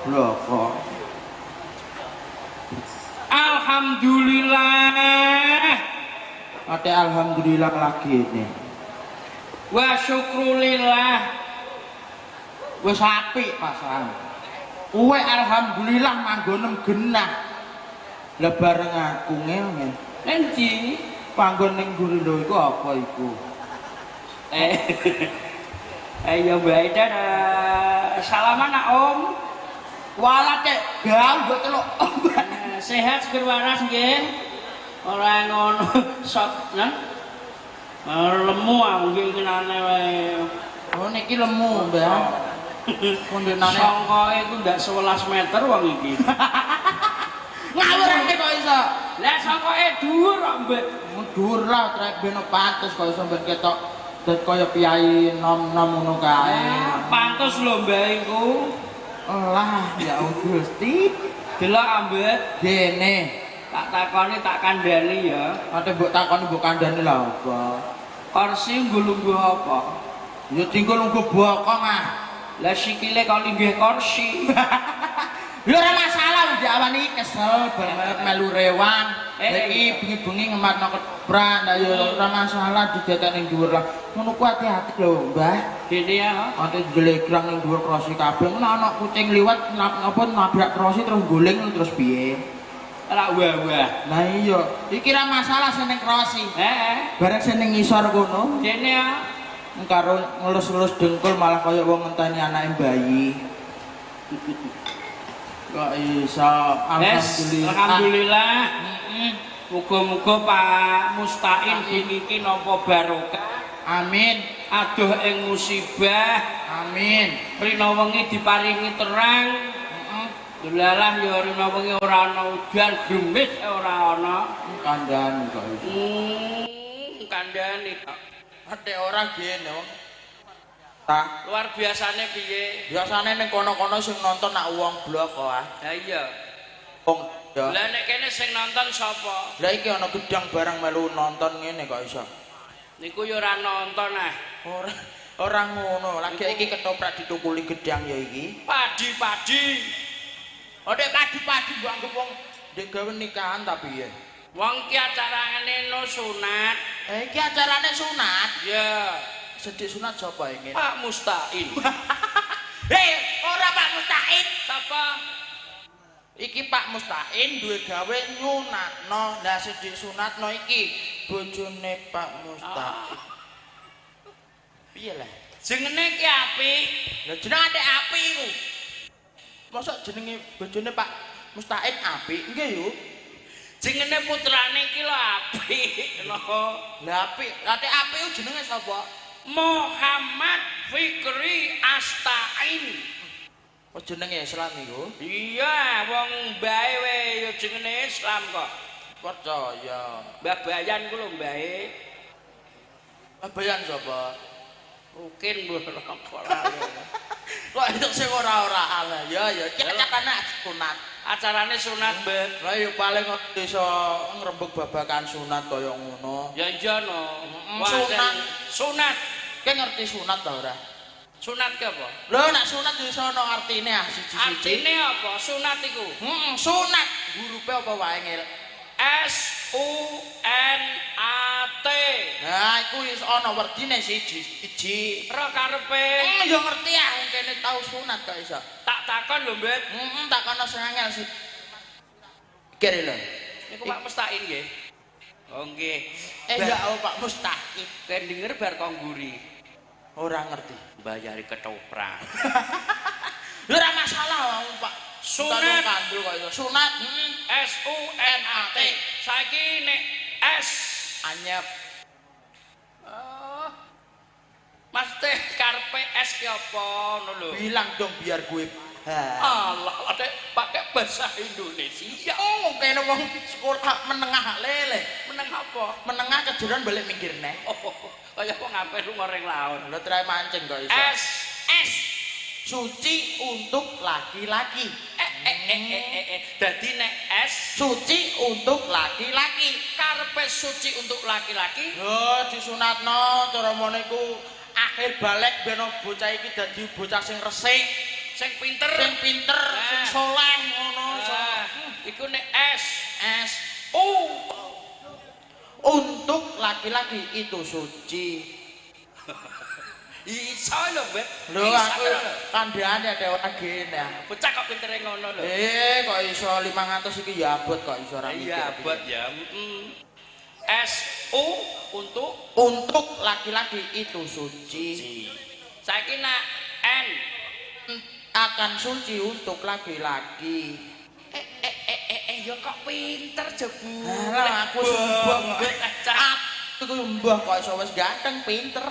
bloko. Alhamdulillah. Ate alhamdulillah lagi ini. Wa syukrulillah. Wis apik pasan. Kowe alhamdulillah manggonem genah. Lah bareng aku ngene. Endi? Panggon ning guri lho iku apa iku? Ayo bae salaman nak Om. Walah cek gaul mbok teluk. Sehat seger waras nggih. Ora ngono sok nang. Lemu aku nggih kenane wae. Oh niki lemu, Mbak. Kondenane sangka iku ndak 11 meter wong iki. Ngawur ake kok iso. Lah sangkae dhuwur kok, Mbak. Dhuwur lah trek beno pantes kok iso ben ketok dat kaya piyai nom-nom ngono kae. Pantes lho, Mbak iku. Lah ya Gusti. Delok Mbak. Dene Tak takoni tak kandhani ya. ate mbok takoni mbok kandhani lha apa? Kursi nggo apa? Ya tinggal nggo bokong ah. Lah sikile kok linggih kursi. Lho ora masalah diawani kesel banget melu rewan. Iki bengi-bengi ngematno ketprak. Lah ya ora masalah didetek ning dhuwur lah. Ngono ku hati-hati lho, Mbah. Dene ya. Ate jlegrang ning dhuwur krosi kabeh. Ngono ana kucing liwat napa nabrak krosi terus guling terus piye? Ora wah-wah. Lah iya, iki ra masalah seneng krosi. Bareng seneng ngisor kono. Dene ya. Karo ngelus-ngelus dengkul malah kaya wong ngenteni anake bayi. Kok iso alhamdulillah. Muga-muga Pak Mustain diniki napa barokah. Amin. Adoh ing musibah. Amin. Rina wengi diparingi terang. Delalah ya rina wengi ora ana udan, gemis ora ana. Kandhani kok iso. Kandhani kok. Ate ora gene wong. Tak Luar biasane piye? biasane ning kono-kono sing nonton nak wong blok kok ah. Ha iya. Wong ya. Lah nek kene sing nonton sapa? Lah iki ana gedang barang melu nonton ngene kok iso. Niku ya ora nonton ah. Ora ngono, lagi iki ketoprak ditukuli gedang ya iki. Padi-padi. Nek padi-padi mbok anggap wong ndek gawe nikahan ta piye? Wong ki acarane no sunat. Iki acarane sunat. Ya. Sedhik sunat sapa ingin? Pak Mustain. Ora Pak Mustain. Sapa? Iki Pak Mustain duwe gawe nyunatno. Lah sedhik sunatno iki bojone Pak Mustain. Piye lah? Jenenge ki apik. Lah jeneng atik apik iku. Mosok jenenge bojone Pak Mustain apik? Nggih yo. Jenenge putrane ki lho apik. Lah apik, atik apik ku jenenge sapa? Muhammad Fikri Astain. Oh jenenge Islam iku. Iya, wong bae we ya jenenge Islam kok. Percaya. Mbah Bayan ku lho mbae. Bayan sapa? Rukin lho kok. Kok entuk sing ora-ora ala. Ya ya, cekakane sunat. Acarane sunat, Mbak. Lah ya paling iso ngrembug babakan sunat kaya ngono. Ya iya no. Sunat. Sunat. Kowe ngerti sunat ta ora? Sunat ki apa? Lho nek sunat ya iso ana artine ah siji-siji. Artine apa? Sunat iku. Sunat. Hurufe apa wae ngel? SUNAT. Nah, iku wis ana werdine siji. Ora karepe. Ya ngerti ah wong kene tau sunat kok iso. Tak takon lho, Mbet. Takono sing angel sih. Kere lho. Niku Pak Mustain nggih. Oh nggih. Ya Pak Mustain. Kan denger bar kok nguri. Ora ngerti. Bayari ketoprak. Lha ora masalah Pak. Sunat kandel kok iso. Sunat. SUNAT. Saiki nek S Anyep. Mas teh karpe S ki apa ngono lho. Bilang dong biar gue. Allah, adek pakai bahasa Indonesia. Oh, kene wong sekolah menengah lele. Meneng apa? Menengah kejuran balik minggir neh. Kaya kok ngapain lu ngoreng laut. Lho try mancing kok iso. S Suci untuk laki-laki. Dadi nek S Suci untuk laki-laki. karepe suci untuk laki-laki. Lho disunatno cara mono iku akhir balik ben bocah iki dadi bocah sing resik, Sing pinter. sing pinter, sing soleh ngono. Iku nek S U untuk laki-laki itu suci. Iso lho, Bet. Lho aku kandhane ada ora gene. Bocah kok pintere ngono lho. Kok iso 500 iki ya abot kok iso ora mikir. Iya, abot ya. S U untuk laki-laki itu suci. Saiki nak N akan suci untuk laki-laki. Ya kok pinter jebu. Lah aku sumbang aku mbah kok iso wis ganteng pinter.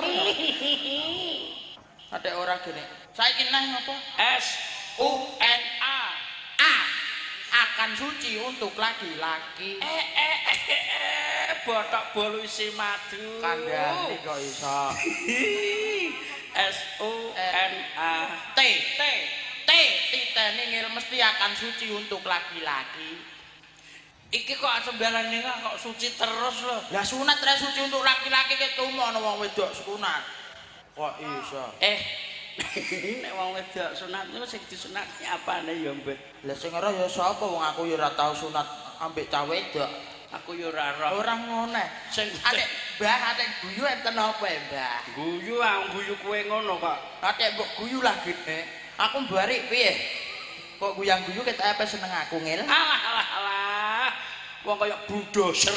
Ada orang gini. Saiki neh apa? S U N A akan suci untuk laki-laki. Botok bolu isi madu. Kandhane kok iso. S U N A T titene ngil mesti akan suci untuk laki-laki. Iki kok sembarane kok suci terus lho. Lah sunat ra suci untuk laki-laki ke tumono wong wedok sunat. Kok iso? Nek wong wedok sunat niku sing disunati apane ya, Mbet? Lah sing ora ya sapa wong aku ya ora tau sunat ambek cah wedok. Aku ya ora roh. Ora ngono. Sing atek Mbah atek guyu enten apa ya, Mbah? Guyu guyu kowe ngono kok. Atek mbok guyu lah gene. Aku mbarik piye? Kok guyang-guyu ketok apa seneng aku ngil? Alah. Wong kaya bulldozer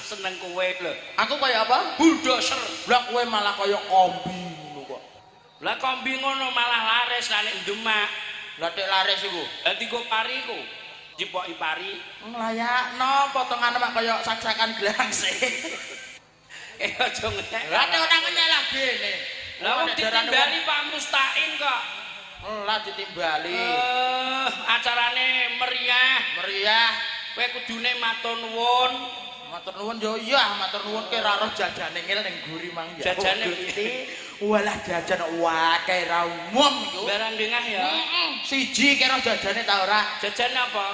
seneng kowe lho. Aku kaya apa? Bulldozer. Lah kowe malah kaya kombi ngono kok. Lah kombi ngono malah laris lah nek Demak. Lah tek laris iku. Dadi go pari ku. Jipoki pari. Nglayakno potongan mak kaya saksakan gelangse. Aja ngenyek. Lah nek ora ngenyek lah gene. Lah wong ditimbali Pak Mustain kok. Lah ditimbali. Acarane meriah. Kowe kudune matur nuwun. Matur nuwun yo iya, matur nuwun ke ra roh jajane ngil ning guri mang ya. Jajane piye? Walah jajan wae ra umum iku. Barang dengah ya. Siji kira jajane ta ora? Jajan apa?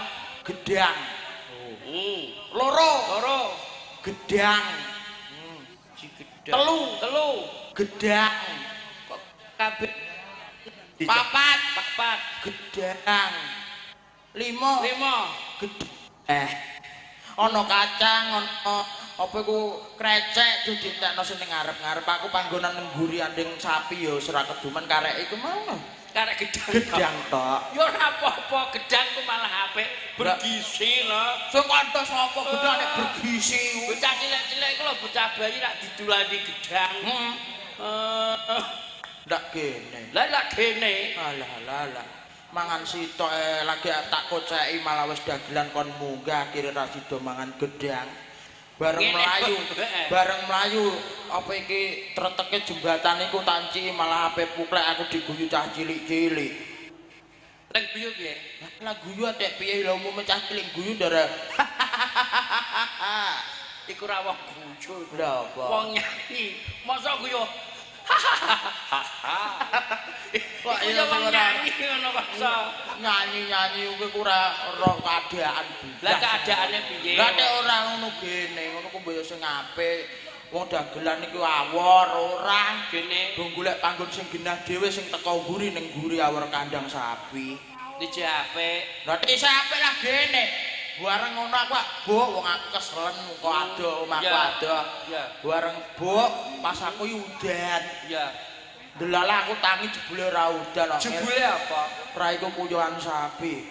Gedang. Loro. Gedang. Telu. Gedang. Kok kabeh Papat. Gedang. 5. Gedang. Ana kacang, ana apa iku krecek dientekno sing ning ngarep-ngarep. Aku panggonan ning guri anding sapi ya ora kedumen karek iku mau. Karek Gedang tok. Ya ora apa-apa, gedang ku malah apik, bergizi lho. Sing kanthi sapa gedang nek bergizi. Bocah cilik-cilik iku lho bocah bayi rak didulani gedang. Ndak kene. Lah kene. Alah. Mangan sitok lagi tak koceki malah wis dagelan kon munggah akhire ra sida mangan gedang. Bareng mlayu apa iki treteke jembatan iku tanci malah ape puklek aku diguyu cah cilik-cilik. Lek guyu piye? Lah guyu atek piye lho umume cah cilik guyu ndara. Iku ra wong guyu. Lha apa? Wong nyanyi. Masa guyu kok ya wong nyanyi ngono kok iso. Nyanyi kuwi ora keadaan. Lah keadaane piye? Lah nek ora ngono gene, ngono ku mboyo sing apik. Wong dagelan iki awor ora gene. Go golek panggon sing genah dhewe sing teko mburi ning mburi awor kandang sapi. Iki apik. Lah nek isih apik lah gene. Bareng ngono aku, Bu, wong aku keselen kok ado omahku ado. Iya. Bareng Bu, pas aku udan. Iya. Delala aku tangi jebule ora udan. Jebule apa? Pra iku kuyuhan sapi.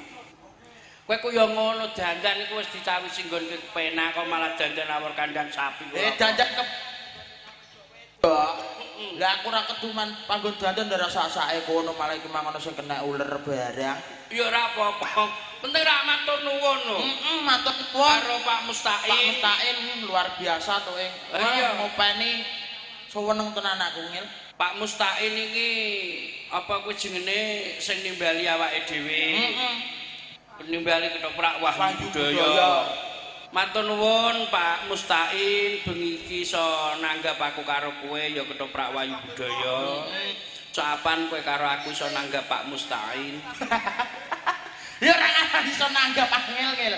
Kowe kuyo ngono dandan iku wis dicawisi nggon kepenak kok malah dandan awor kandang sapi. Dandan ke Lah aku ora keduman panggon dandan ndara sak-sake kono malah iki mangono sing kena uler barang. Ya ora apa-apa. Penting ra matur nuwun lho. Matur nuwun karo Pak Mustain. Pak Mustain luar biasa to ing ngopeni suweneng tenan aku ngil. Pak Mustain iki apa kuwi jenenge sing nimbali awake dhewe. Nimbali ketoprak Wahyu Budaya. Matur nuwun Pak Mustain bengi iki iso nanggap aku karo kowe ya ketoprak Wahyu Budaya. Sapan kowe karo aku iso nanggap Pak Mustain. Ya ora ana iso nanggap angel-ngel.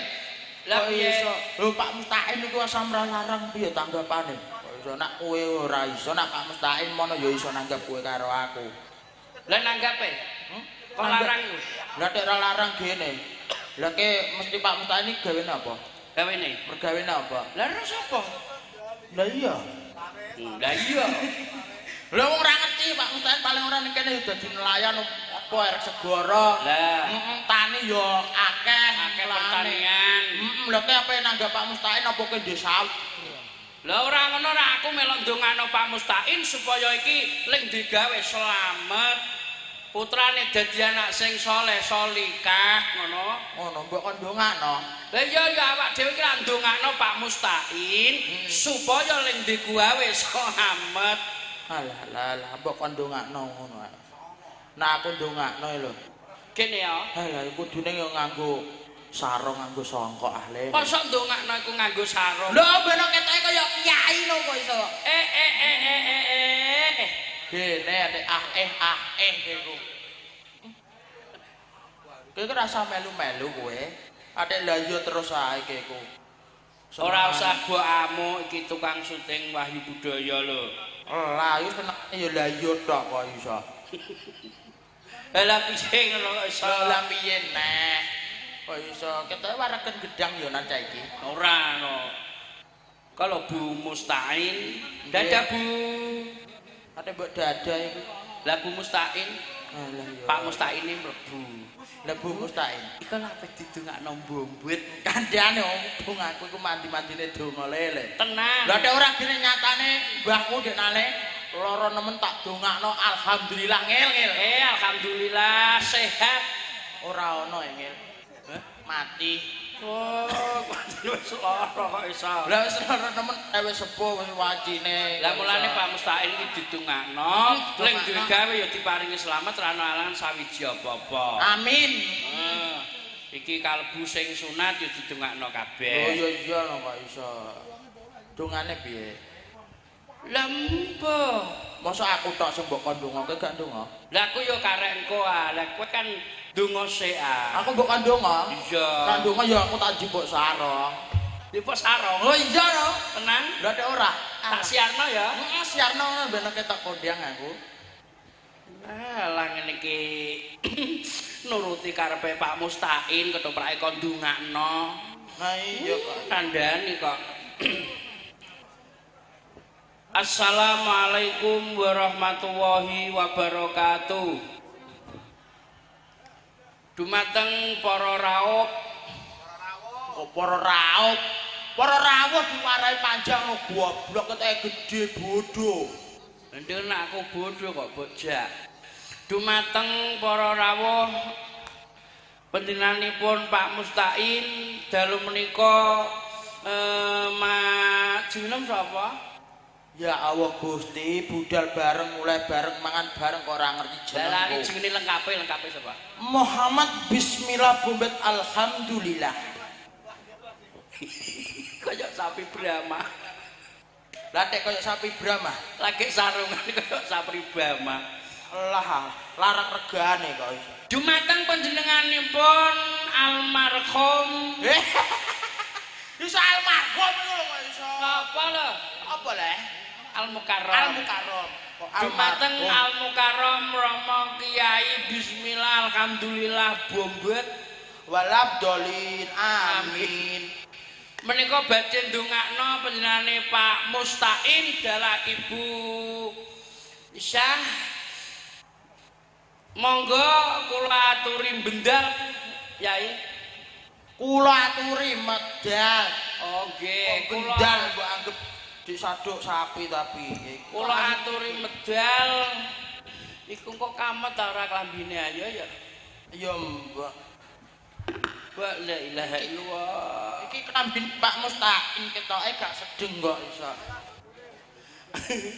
Lah piye? Lho Pak Mustain iku asam larang piye tanggapane? Kok iso nak kowe ora iso nak Pak Mustain mono ya iso nanggap kowe karo aku. Lah nanggape? Kok larang lho? Lah nek ora larang gene. Lah ke mesti Pak Mustani gawene apa? Gawene. Pergawene apa? Lah ora sapa? Lah iya. Lah iya. Lah wong ora ngerti Pak Mustani paling ora ning kene dadi nelayan apa arek segara. Lah, tani yo akeh pertanian. Lha ke apa nanggap Pak Mustain apa ke desa? Lah ora ngono ra aku melok ndongano Pak Mustain supaya iki ling digawe selamat. Putrane dadi anak sing saleh solikah ngono. Ngono mbok kon ndongakno. Lah iya ya awak dhewe iki ra ndongakno Pak Mustain supaya ling digawe selamat. Alah mbok kon ndongakno ngono ae. Nah aku ndongakno lho. Kene ya. Lah kudune yo nganggo sarung nganggo songkok ahli. Mosok ndongakno iku nganggo sarung. Lho ben ketoke kaya kiai lho kok iso. Gene ate iku. Kowe rasa melu-melu kowe. Ate lha yo terus ae kowe. Ora usah mbok amuk iki tukang syuting Wahyu Budaya lho. Lah yo senenge yo lha yo tok kok iso. Lah piye ngono kok iso? Lah piye neh? Kok iso ketoke waregen gedang yo nang iki. Ora no. Kalau Bu Mustain, dadah Bu. Ate mbok dadah iku. Lah Bu Mustain, Alah yo. Pak Mustain ini mlebu. Lah Bu Mustain. Iku lha pe didongakno mbombet. Kandhane wong aku iku mandi-mandine donga lele. Tenang. Lah nek ora gene nyatane mbahku ndek nale lara nemen tak dongakno alhamdulillah ngil. Alhamdulillah sehat. Ora ana ngil. Mati. Oh, wis lara kok iso. Lah wis lara nemen wis sepuh wis wacine. Lah mulane Pak Mustain iki didongakno, ling digawe ya diparingi selamat ra ana alangan sawiji apa-apa. Amin. Iki kalbu sing sunat ya didongakno kabeh. Oh iya kok iso. Dongane piye? Lah mpo. Masa aku tok sing mbok kon ndongake gak ndonga? Lah aku yo karek engko ah. Lah kowe kan ndonga sik ah. Aku mbok kon ndonga? Iya. Kan ndonga ya aku tak jipuk sarung. Jipuk sarung. Oh iya lho. Tenang. Lah nek ora, Tak siarno ya. heeh siarno ben ketok kondang aku. Lah ngene iki nuruti karepe Pak Mustain ketoprak kon ndongakno. Nah iya kok. Kandhani kok. Assalamualaikum warahmatullahi wabarakatuh. Dumateng para raup. Kok para raup? Para rawuh diwarai panjang lo goblok keteke gedhe bodho. Ndek nek aku bodho kok bojak. Dumateng para rawuh panjenenganipun Pak Mustain dalu menika jeneng sapa? Ya Allah Gusti, budal bareng mulai bareng mangan bareng kok ora ngerti jenengku. Lah lali jenenge lengkape sapa? Muhammad Bismillah Bombet Alhamdulillah. Kayak sapi Brahma. Lah tek kaya sapi Brahma. Lagi sarungan kayak sapi Brahma. Lah, larang regane kok iso. Dumateng panjenenganipun almarhum. Iso almarhum ngono kok iso. Apa lho? Apa le? Al-Mukarram. Al-Mukarram. Dumateng Al-Mukarram Rama Kiai Bismillah Alhamdulillah Bombet walabdolin amin. Menika badhe ndongakno panjenengane Pak Mustain dalah Ibu Syah. Monggo kula aturi bendal Yai. Kula aturi medal. Oh nggih, kula bendal mbok anggap disaduk sapi tapi kula aturi medal. Iku kok kamet ta ora klambine ayo ya. Iya, Mbak. Wa la ilaha illallah. Iki klambi Pak Mustain ketoke gak sedeng kok iso.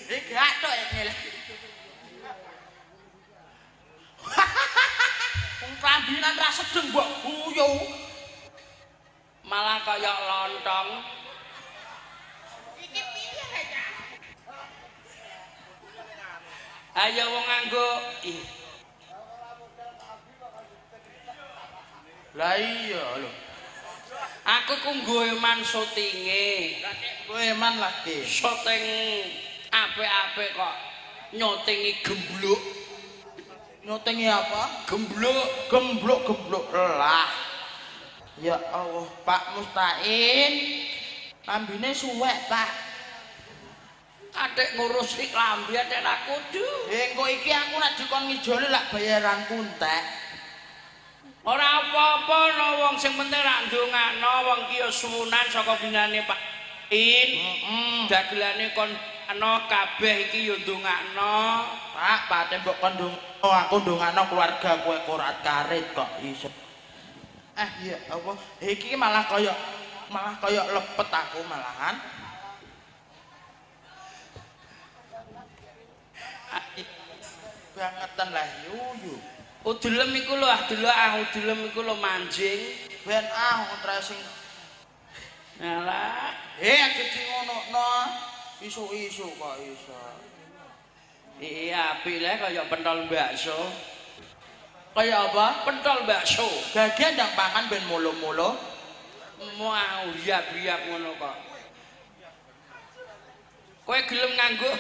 Iki gak tok ngene. Wong klambinan ra sedeng mbok guyu. Malah kaya lontong. Iki piye ya? Ayo wong nganggo Lah iya lho. aku ku nggo eman syutinge. Lah nek kowe eman lagi. Syuting apik-apik kok nyotingi gembluk. Nyutingi apa? Gemblok lah. Ya Allah, Pak Mustain. Lambine suwek, Pak. Adik ngurusi klambi adik ra kudu. Engko iki aku nek dikon ngijoli lak bayaranku entek. Ora apa-apa no wong sing penting ra ndongakno wong ki ya suwunan saka binane Pak In. Dagelane kon ana kabeh iki ya ndongakno. Pak, pate mbok kon aku ndongakno keluarga kowe korat karit kok iso. Ya apa? Iki malah kaya lepet aku malahan. Bangetan lah yuyu. Udulem iku lho udulem iku lho manjing. Ben tracing. Alah, aja ngono. Isu-isu kok iso. Iya, apik le kaya pentol bakso. Kaya apa? Pentol bakso. Gagian ndang pangan ben mulu-mulu. Mau riap-riap ngono kok. Kowe gelem nganggo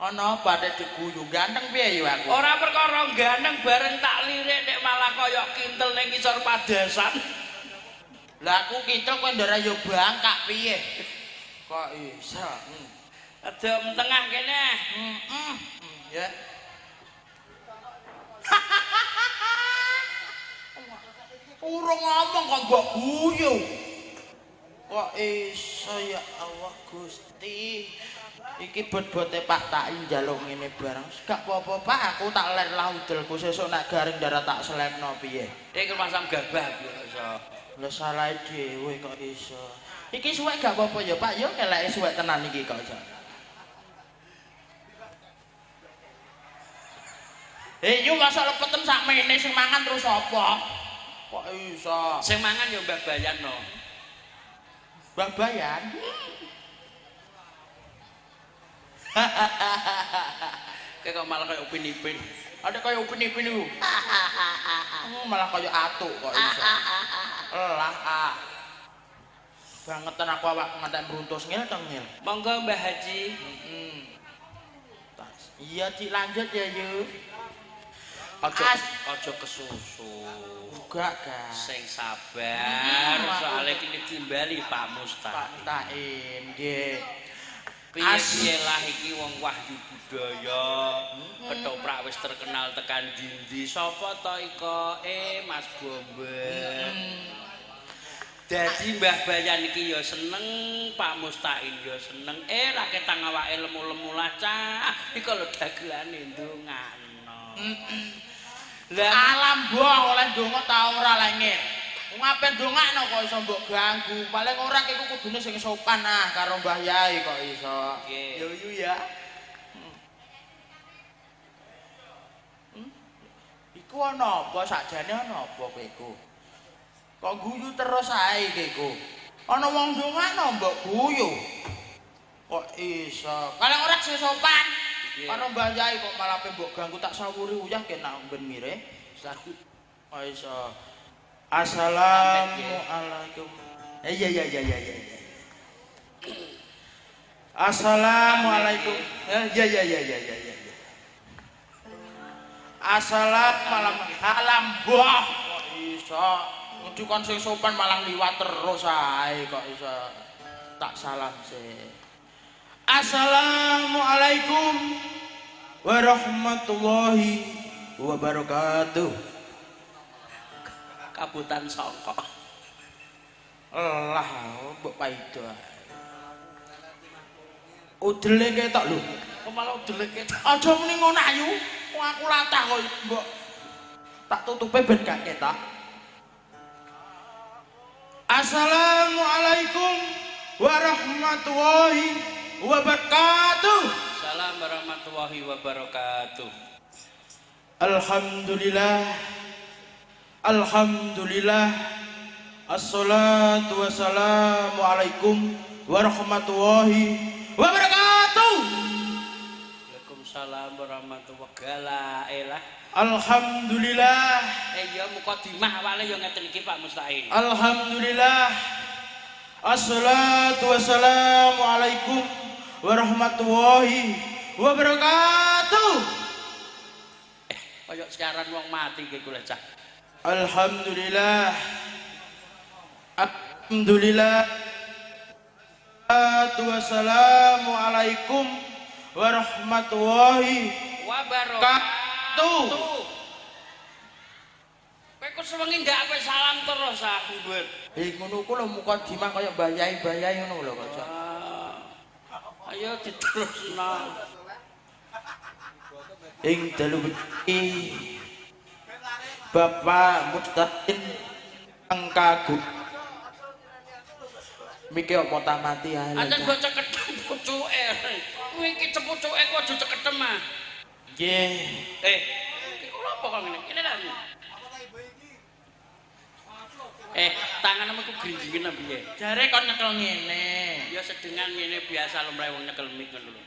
ana badhe diguyu ganteng piye yo aku. Ora perkara ganteng bareng tak lirik nek malah kaya kintel ning ngisor padasan. Lah aku kintel kowe ndara yo bangkak piye? Kok iso? Ada tengah kene. Ya. Urung ngomong kok mbok guyu. Kok iso ya Allah Gusti. Iki bot-bote Pak Taim njaluk ngene barang. Gak apa-apa Pak, aku tak ler lah udelku sesuk nek garing darah tak selepno piye. Iki pasang gabah iso. Lah salah dhewe kok iso. Iki suwek gak apa-apa ya Pak, ya keleke suwek tenan iki kok iso. Yo masa lepeten sakmene sing mangan terus apa? Kok iso? Sing mangan ya Mbah Bayan no. Mbah Bayan. Kayak kok malah kayak upin-ipin. Ada kayak upin-ipin iku. Malah kayak atuk kok iso. Lah bangetan aku awak ngantek bruntus ngil tengil. Monggo Mbah Haji. Iya Cik lanjut ya yuk. Aja kesusu. Enggak kan. Sing sabar soalnya kini timbali Pak Mustain. Pak Taim nggih. Piye lah iki wong Wahyu Budaya. Ketoprak wis terkenal tekan dindi. Sapa to iko? Mas Bombel. Dadi Mbah Bayan iki ya seneng, Pak Mustain ya seneng. Ra ketang awake lemu-lemu lah cah. Iki lho dagelane ndongakno. Lah alam mbok oleh ndonga ta ora lengit. Wong ape ndongakno kok iso mbok ganggu. Paling ora iku kudune sing sopan karo Mbah Yai kok iso. Yo ya. Iku ana apa sakjane ana apa kowe iku? Kok guyu terus ae iku. Ana wong ndongakno mbok guyu. Kok iso? Paling ora sing sopan. Karo Mbah Yai kok malah mbok ganggu tak sawuri uyah kena ben mire. Kok iso? Assalamualaikum. Iya. Assalamualaikum. Iya. Assalamualaikum. Mbah. Kok iso? Kudu kon sing sopan malah liwat terus ae kok iso. Tak salam sih. Assalamualaikum warahmatullahi wabarakatuh. Kabutan Songko. Lah, mbok paido. Udele ketok lho. Kok malah udele ketok. Aja muni ngono ayu. Wong aku latah kok mbok tak tutupe ben gak ketok. Assalamualaikum warahmatullahi wabarakatuh. Salam warahmatullahi wabarakatuh. Alhamdulillah. Assalatu wassalamu alaikum warahmatullahi wabarakatuh. Waalaikumsalam warahmatullahi wabarakatuh. Alhamdulillah. Ya mukadimah awale ya ngeten iki Pak Mustain. Alhamdulillah. Assalatu wassalamu alaikum warahmatullahi wabarakatuh. Kaya siaran wong mati iki kula cah. Alhamdulillah. Alhamdulillah. Wassalamualaikum warahmatullahi wabarakatuh. Kowe kok sewengi ndak ape salam terus aku, Mbet. Ngono ku lho mukadimah kaya bayai-bayai ngono lho kok. Ayo diterusno. Ing dalu iki Bapak Mustaqim kang kagum Miki apa tamati ae. Ancen go ceketem pucuke. Kuwi iki cepucuke ku aja ceketem ah. Nggih. Iki kula apa kok ngene? Kene lho. Tanganmu ku grinjingen apa piye? Jare kon nyekel ngene. Ya sedengan ngene biasa lumrahe wong nyekel mik ngono lho.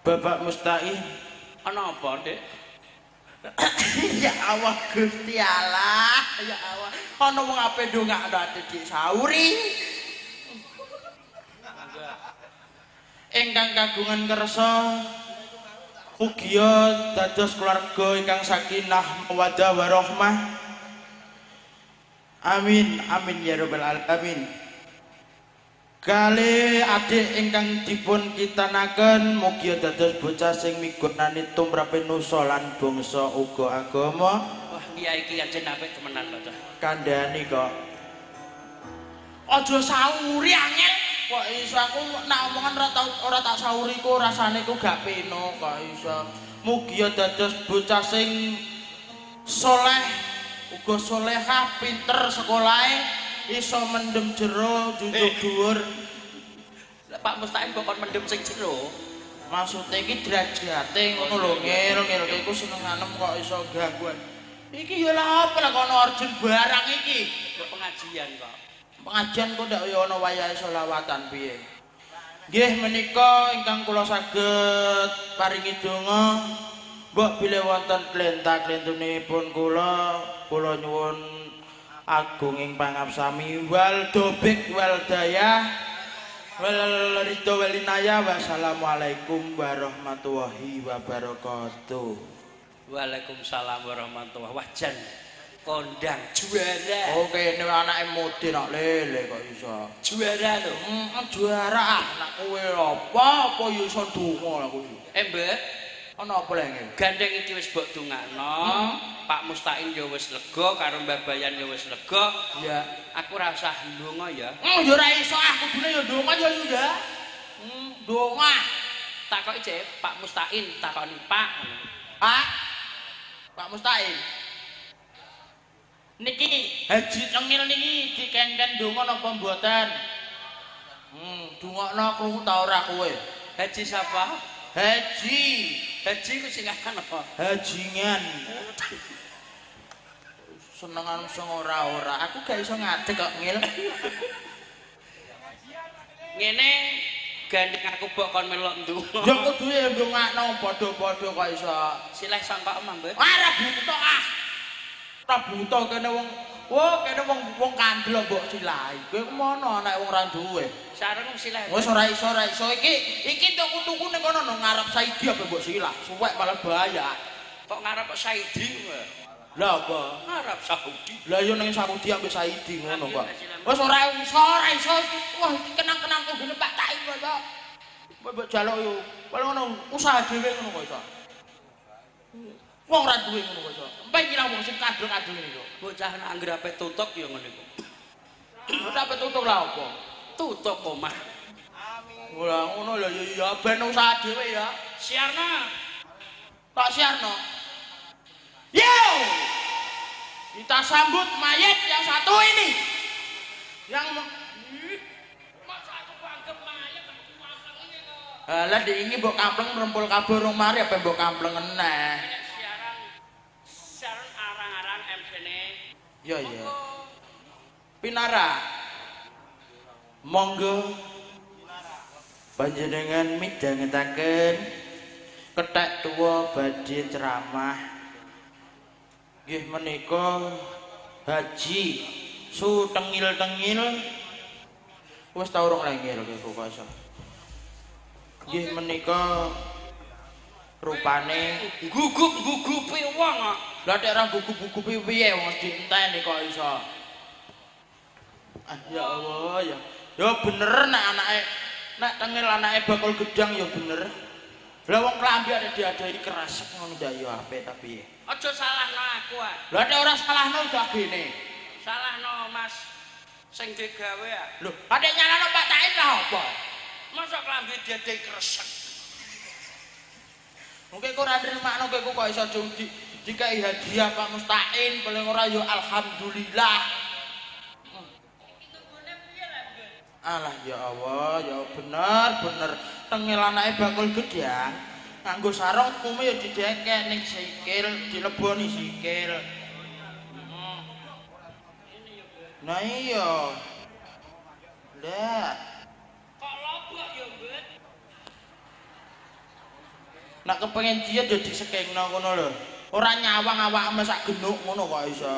Bapak Mustaqim, Ana apa, Dik? ya Allah Gusti Allah, ya Allah. Ana wong ape ndongakno ati Dik Sauri. Ingkang kagungan kersa mugia dados keluarga ingkang sakinah mawaddah warahmah. Amin amin ya rabbal alamin. Kali adik ingkang dipun kitanaken mugia dados bocah sing migunani tumrape nusa lan bangsa uga agama. Wah, kiai iki ajen apik temenan lho, Cah. Kandhani kok. Aja sauri angel. Kok iso aku nek omongan ora tak sauri ku rasane ku gak peno kok iso. Mugia dados bocah sing soleh uga solehah, pinter sekolahe. Iso mendem jero junjung dhuwur. Pak Mustaqim kok kon mendem sing jero. Maksude iki derajate ngono lho, ngil iku senenganem kok iso gangguan. Iki ya lha apa lek ana Arjun barang iki? Kok pengajian kok. Pengajian kok ndak ya ana wayahe selawatan piye. Nggih menika ingkang kula saged paringi donga mbok bilih wonten klenta-klentunipun kula nyuwun agung ing pangabsami wal dobik wal dayah wal ridho wal inayah. Wassalamualaikum warahmatullahi wabarakatuh. Waalaikumsalam warahmatullahi wabarakatuh. Kondang juara. Oke, ini anake mudi nak lele kok iso. Juara lho. Juara anak kowe apa ya iso donga aku. Mbet, ana apa lagi? gandeng iki wis mbok dongakno. Pak Mustaqim ya wis lega karo Mbah Bayan ya wis lega. Iya. Aku ora usah ndonga ya. Ya ora iso kudune ya donga ya ya. Donga. Takoki cek Pak Mustaqim, takoki Pak. Pak Mustaqim. Niki Haji Cengil niki dikengken donga napa mboten? Dongakno krungu ta ora kowe? Haji sapa? Haji ku singkatan apa? Hajingan. Senengan sing ora-ora. Aku gak iso ngadeg kok ngil. Ngene gandeng aku mbok kon melok ndonga. Ya kudu ya ndongakno padha-padha kok iso. Silih sangka omah, Mbet. Ora buta Ora buta kene wong. Kene wong kandel mbok silahi. Kowe kemono anak wong ra duwe. Sareng silih. Wis ora iso. Iki tuku-tuku ning kono nang ngarep Saidi apa mbok silah. Suwek malah bahaya. Kok ngarep Saidi kowe? Lah apa? Ngarep Saudi. Lah yo ning Saudi ambek Saidi ngono kok. Wis ora iso. Wah iki kenang-kenang kok gene Pak Taim kok. Mbok jaluk yo. Kalau ngono usaha dhewe ngono kok iso. Wong ora duwe ngono kok iso. Empek kira wong sing kadul-kadul iki kok. Bocah nek anggere ape tutuk ya ngene iku. Ora ape tutuk lah apa? Tutuk omah. Ora ngono lho ya ben usaha dhewe ya. Siarna. Tak siarno. Yo! Kita sambut mayat yang satu ini. Yang masa aku banggem mayat aku ampleng iki kok. Lah di ini mbok kampleng rempul kabeh rong mari apa mbok kampleng eneh. Siaran arang-arang MC-ne. Iya. Pinara. Monggo panjenengan midhangetaken kethek tuwa badhe ceramah. Nggih menika Haji Su Tengil-tengil wis ta urung lengil kok iso. Nggih menika rupane gugup-gugupi wong kok. Lah nek ora gugup-gugupi piye wong dienteni kok iso. Ah ya Allah ya. Ya bener nek anake nek tengil anake bakul gedang ya bener. Lah wong klambi ada diadai keresek ngono ndak ya apik ta piye. Aja salahno aku ah. Lah nek ora salahno udah gene. Salahno Mas sing digawe ah. Lho, adek nyalano Pak Tain lah apa? Masa klambi diadai kresek. Mungkin kok ora nrimakno kok iso dikai hadiah Pak Mustain paling ora ya alhamdulillah. Alah ya Allah, ya bener tengil anake bakul gedang nganggo sarung umume ya didekek ning sikil, dileboni sikil. Nah iya. Lah. Kok lobok ya, Bet? Nak kepengin diet ya disekengno ngono lho. Ora nyawang awakmu sak genuk ngono kok iso.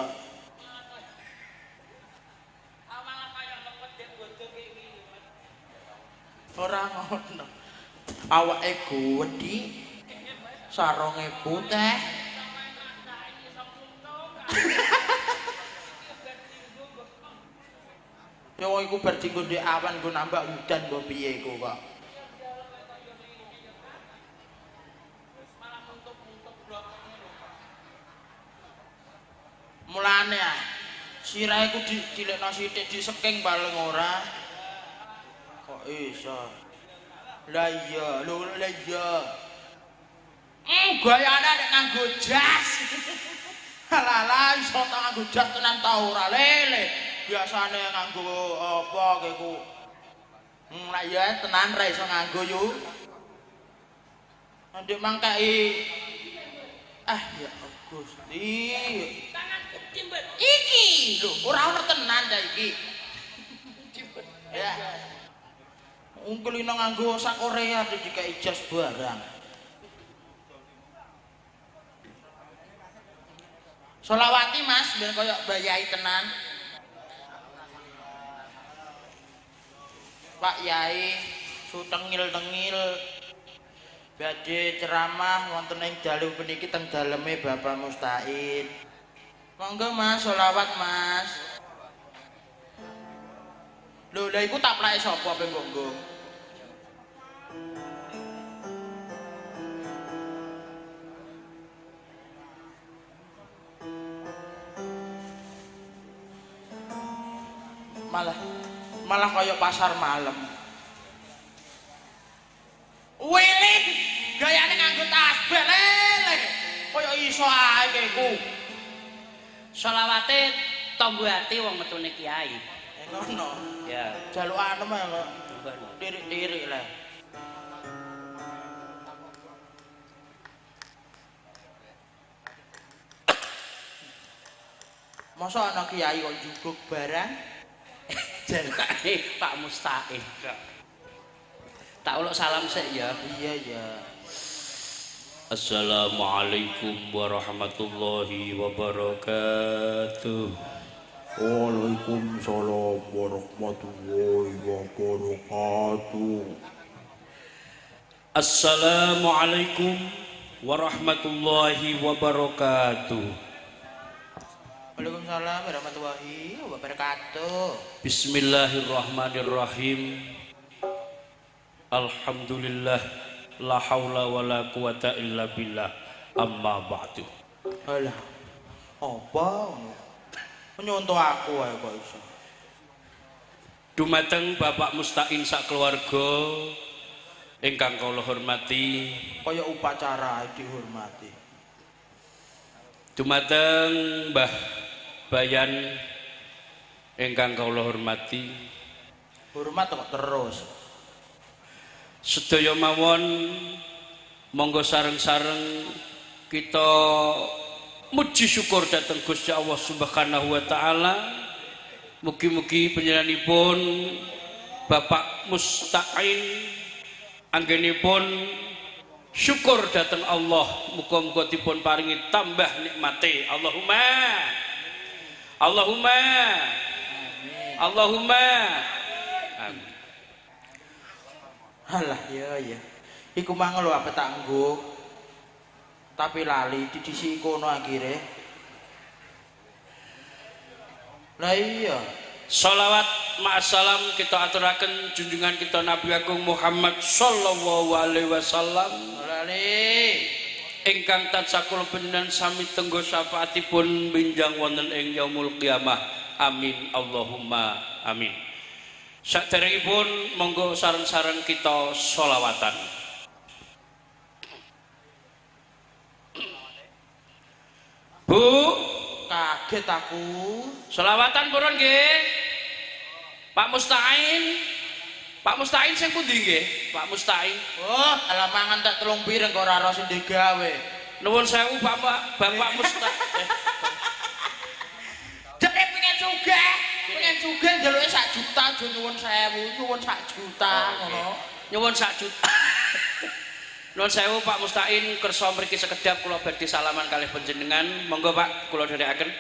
Awalnya kaya ngepedek godhong kayak gini, Mas. Ora ngono. Awake gedhi, sarunge putih. Ya wong iku bar dinggo ndek awan nggo nambah udan mbok piye iku kok. Mulane ah, sirah iku dilekno sithik diseking paling ora. Kok iso? Lah iya, lho lah iya. Gayane nek nganggo jas. Halala iso ta nganggo jas tenan ta ora lele. Biasane nganggo apa keku. Lah iya tenan ra iso nganggo yo. Ndek mangkai ya Gusti. Cimbet. Iki lho, ora ono tenan ta iki. Cimbet. Ya. Ungkel ino nganggo sak Korea dikai jas barang. Solawati Mas, ben koyo bayai tenan. Pak Yai sutengil-tengil badhe ceramah wonten ing dalu puniki teng daleme Bapak Mustain. Monggo Mas, solawat Mas. Lho, lha iku taplake sapa pe monggo? Malah kaya pasar malam. Wilit gayane nganggo tasbih lele. Kaya iso ae iku. Selawate tombo ati wong metune kiai. Ngono. Ya, Jalukane mah kok tirik-tirik lah. Masa ana kiai kok njuguk barang? jalane Pak Mustain. Tak uluk salam sik ya. Iya ya. Assalamualaikum warahmatullahi wabarakatuh. Waalaikumsalam warahmatullahi wabarakatuh. Assalamualaikum warahmatullahi wabarakatuh. Waalaikumsalam warahmatullahi wabarakatuh. Bismillahirrahmanirrahim. Alhamdulillah la haula wala quwata illa billah. Amma ba'du. Alah. Apa? Nyontoh aku ae kok iso. Dumateng Bapak Mustain sak keluarga ingkang kula hormati, Kaya upacara dihormati. dumateng Mbah Bayan ingkang kula hormati, Hormat kok terus. sedaya mawon monggo sareng-sareng kita muji syukur dhateng Gusti Allah Subhanahu wa taala. Mugi-mugi panjenenganipun Bapak Mustain anggenipun syukur dhateng Allah, muga-muga dipun paringi tambah nikmate. Allahumma Allahumma Allahumma amin. Alah ya ya. Iku mang lho apa tak nggo. Tapi lali didisi kono akhire. Lah iya. Sholawat ma'asalam kita aturaken junjungan kita Nabi Agung Muhammad sallallahu alaihi wasallam. Lali Ingkang tansah kula panjenengan sami tenggo syafaatipun benjang wonten ing yaumul qiyamah. Amin Allahumma amin. Saderengipun monggo sareng-sareng kita sholawatan. Bu, kaget aku. selawatan purun nggih. Pak Mustain. Pak Mustain sing pundi nggih? Pak Mustain. Oh, ala mangan tak telung piring kok ora sing digawe. Nuwun sewu Bapak Mustain. Dek pengen sugih njaluke 1 juta aja nyuwun 1000, nyuwun 1 juta ngono. Nyuwun 1 juta. Nuwun sewu Pak Mustain kersa mriki sekedhap kula badhe salaman kalih panjenengan. Monggo Pak kula dherekaken.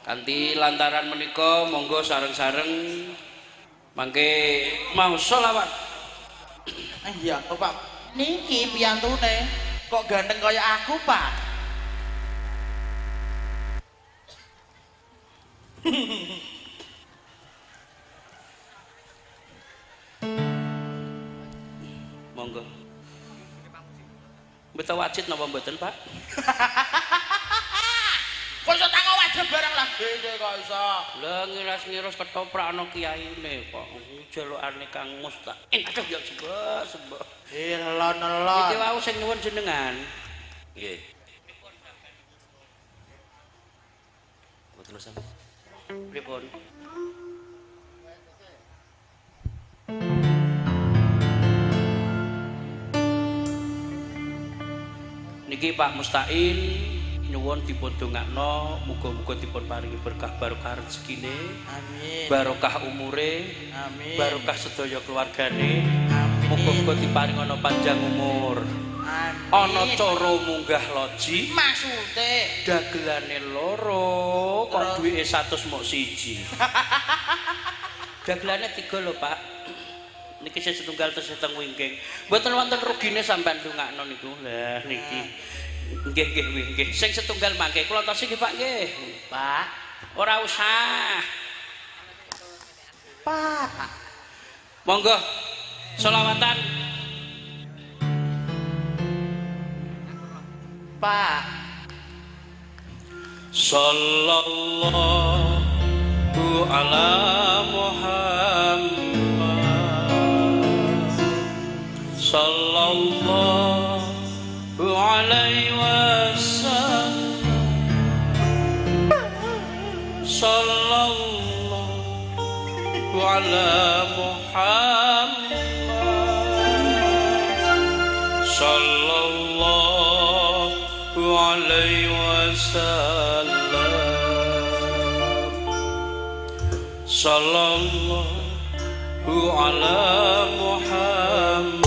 Kanthi lantaran menika monggo sareng-sareng mangke mau sholawat. Iya, Pak. Niki piyantune kok ganteng kaya aku, Pak. Monggo. Betul wajib napa mboten, Pak? Kok iso tango wajib barang lagi kok iso. Lah ngiras-ngiras ketoprakno kiyaine kok jalukane Kang Mustain. Aduh ya sembah. Elon-elon. Iki wau sing nyuwun jenengan. Nggih. Mboten sampe. Pripun? Niki Pak Mustain nyuwun dipun dongakno muga-muga dipun paringi berkah barokah rezekine. Amin. Barokah umure. Amin. Barokah sedaya keluargane. Amin. Muga-muga diparing ana panjang umur. Amin. Ana cara munggah loji. Maksude Dagelane loro kok duwike 100 mok 1. Dagelane 3 lho, Pak. Niki sing setunggal terus teng wingking. Mboten wonten rugine sampean ndongakno niku. Lah niki. Nggih. Sing setunggal mangke kula tosi nggih, Pak nggih. Pak. Ora usah. Pak. Monggo. Sholawatan. Pak. Sallallahu ala Muhammad. Sallallahu alaihi wasallam. Sallallahu ala Muhammad. Sallallahu alaihi wasallam. Sallallahu ala Muhammad.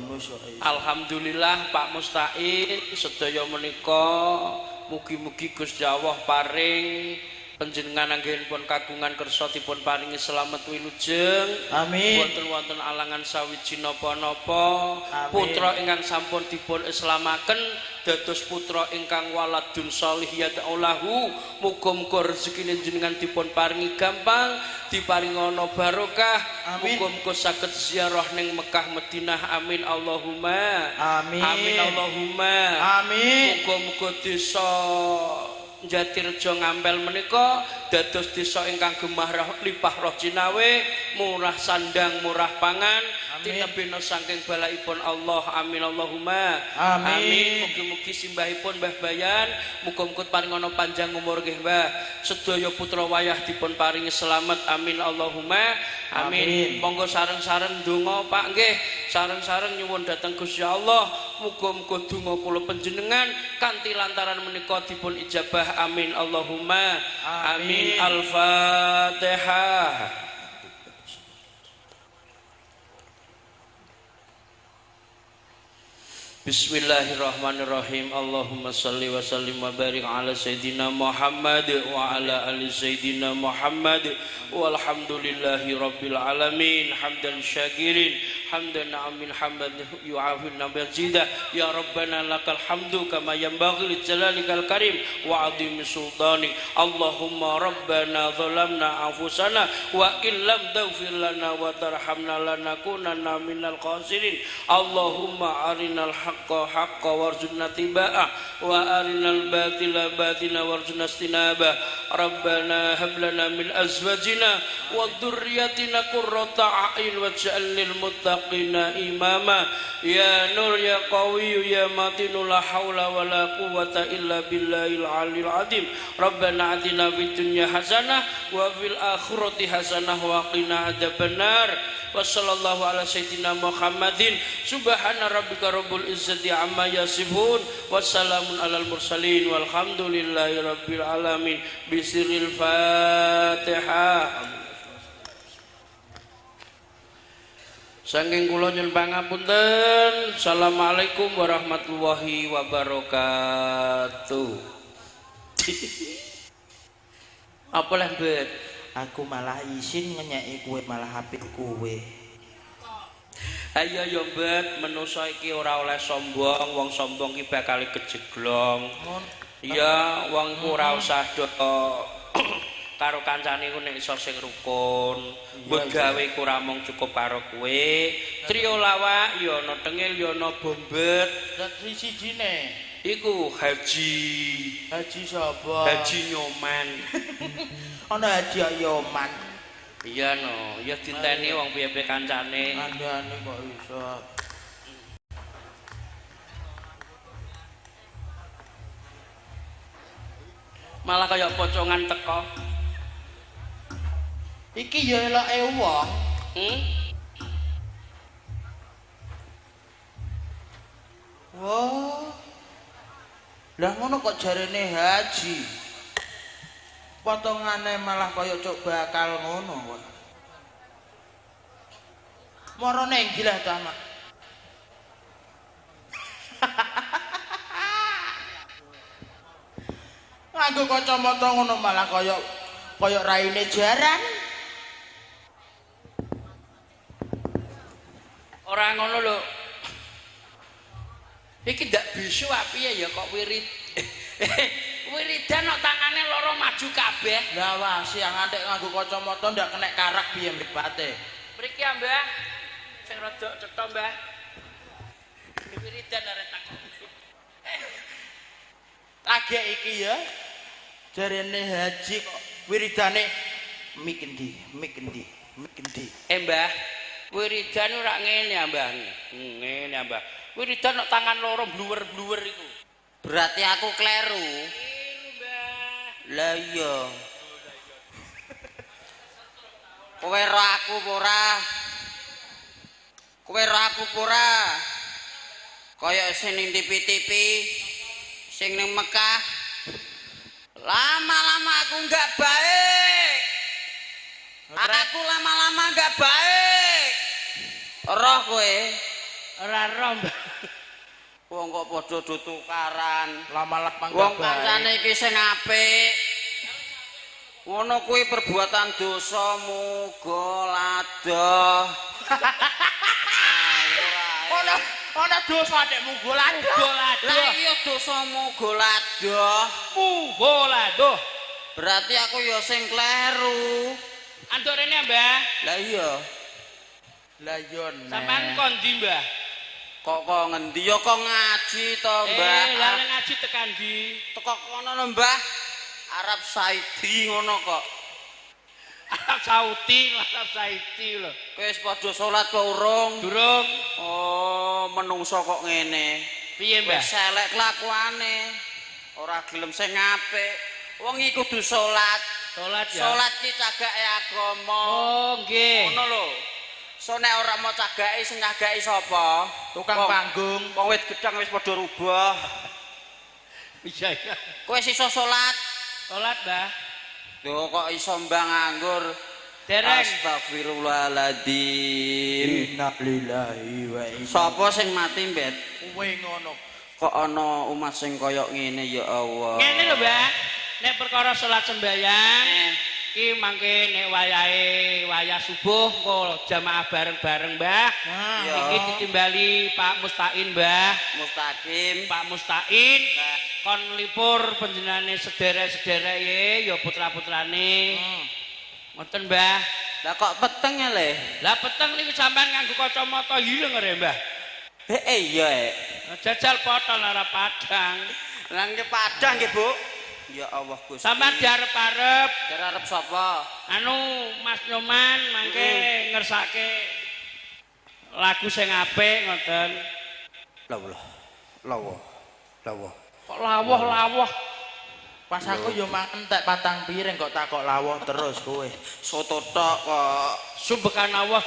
bonus kok. Alhamdulillah Pak Mustaqim sedaya menika mugi-mugi Gusti Allah paring panjenengan anggenipun kagungan kersa dipun paringi slamet wilujeng. Amin. Wonten alangan sawiji napa-napa. Putra ingkang sampun dipun islamaken dados putra ingkang waladun sholih yad'ulahu. Muga-muga rezekine jenengan dipun paringi gampang, diparingi ana barokah. Muga-muga saged ziarah ning Mekah Madinah. Amin Allahumma. Amin. Amin Allahumma. Amin. Muga-muga desa Jatirejo Ngampel menika dados desa ingkang gemah limpah roh jinawe, murah sandang, murah pangan, tinebena saking balaipun Allah. Amin Allahumma. Amin. Mugi-mugi simbahipun Mbah Bayan muga-muga paring ana panjang umur nggih Mbah. Sedaya putra wayah dipun paringi selamat. Amin Allahumma. Amin. Monggo sareng-sareng donga Pak nggih. Sareng-sareng nyuwun dhateng Gusti Allah. Muga-muga donga kula panjenengan kanthi lantaran menika dipun ijabah. Amin Allahumma. Amin. Al-Fatihah. Bismillahirrahmanirrahim. Allahumma salli wa sallim wa barik ala Sayyidina Muhammad wa ala ali Sayyidina Muhammad walhamdulillahi rabbil alamin. Hamdan syakirin, hamdan na'amin, hamdan yu'afin nabiyazidah. Ya Rabbana lakal hamdu kama yanbaghi li jalalikal karim wa azimi sultanik. Allahumma Rabbana zalamna anfusana wa in lam taghfir lana wa tarhamna lanakunanna minal khasirin. Allahumma arinal haqqa haqqa warzuqna tiba'ah wa arinal batila batina warzuqna istinabah. Rabbana hab lana min azwajina wa dhurriyyatina qurrata a'yun waj'al lil muttaqina imama. Ya nur ya qawiyyu ya matinu la haula wa la quwwata illa billahil aliyil azim. Rabbana atina fid dunya hasanah wa fil akhirati hasanah wa qina adzabannar. Wa sallallahu ala sayyidina Muhammadin. Subhana rabbika rabbil izzati amma yasifun. Wassalamun alal mursalin walhamdulillahi rabbil alamin. Bisiril Fatihah. Saking kula nyuwun pangapunten. Assalamualaikum warahmatullahi wabarakatuh. Apa lah bet? Aku malah isin ngenyeki kowe malah HP kowe. Ayo yo bet, manusa iki ora oleh sombong, wong sombong ki bakal kejeglong. Iya, wong ku ora usah do karo kancane ku nek iso sing rukun. Mbok gawe ku ora mung cukup karo kowe. Trio lawak yo ana tengil yo ana bombet. Lah sijine iku Haji. Haji sapa? Haji Nyoman. Ana Haji Yoman. Iya no, ya diteni wong piye-piye kancane. Andane kok iso. Malah kaya pocongan teko. Iki ya eloke wong. Wah. Lah ngono kok jarene Haji. Potongane malah kaya cuk bakal ngono kok. Marane gila ta, Mak. Nganggo kacamata ngono malah kaya raine jaran. Ora ngono lho. Iki ndak bisu piye ya kok wirid. Wiridan kok tangane loro maju kabeh. Lah wasi yang antek nganggo kacamata ndak kena karak piye mripate. Mriki ya, Mbah. Sing rada cetha, Mbah. Wiridan arek tak. Agek iki ya. Jarene Haji kok wiridane mik endi, mik endi, mik endi. Mbah, wiridan ora ngene ya, Mbah. Ngene ya, Mbah. Wiridan kok tangan loro bluwer-bluwer iku. Berarti aku kleru. Iku, Mbah. Lah iya. Kowe ro aku apa ora? Kowe ro aku apa ora? Kaya sing ning TV-TV, sing ning Mekah. Lama-lama aku enggak baik. Aku lama-lama enggak baik. Roh kowe. Ora ro, Mbah. Wong kok padha do tukaran. Lama-lama Wong kancane iki sing apik. Ngono kuwi perbuatan dosa muga ladoh. Ana dosa adekmu Muga Lah ladoh. iya dosa muga ladoh. Muga ladoh. Berarti aku ya sing kleru. Antuk rene, Mbah. Lah iya. Lah yo Sampeyan kon ndi, Mbah? Kok ngendi ya kok ngaji to, Mbah? Lah ngaji tekan ndi? Teko kono lho, Mbah. Arab Saudi ngono kok. Arab Saudi lho. Kowe wis padha salat kok urung? Durung. Oh, menungso kok ngene. Piye, Mbah? Wis elek kelakuane. Ora gelem sing apik. Wong iki kudu salat. Salat ya. Salat ki cagake agama. Oh, nggih. Ngono lho. So nek ora mau cagake sing cagake sapa? tukang panggung. Wong wit gedang wis padha rubah. Iya iya. Kowe iso salat. Salat, Mbah. Lho kok iso mbang nganggur. Dereng. Astagfirullahaladzim. Innalillahi wa inna. Sapa sing mati, Mbet? Kowe ngono. Kok ana umat sing kaya ngene ya Allah. Ngene lho, Mbah. Nek perkara salat sembahyang iki mangke nek wayah subuh engko jamaah bareng-bareng, Mbah. Ya. Iki ditimbali Pak Mustain, Mbah. Mustaqim. Pak Mustain kon lipur panjenengane sederek-sedereke ya putra-putrane. Ngoten, Mbah. Lah kok peteng ya, Le? Lah peteng niku sampean nganggo kacamata ireng re, Mbah. Iya, Jajal potol ora padang. Lah nggih padang nggih, Bu. Ya Allah Gusti. Sampean diarep-arep arep sapa? anu Mas Nyoman mangke ngersake lagu sing apik ngoten. Lawah. Lawah. Lawah. Kok lawah-lawah. Pas aku yo mangan entek patang piring kok takok lawuh terus kowe. Soto tok kok. Subhanallah,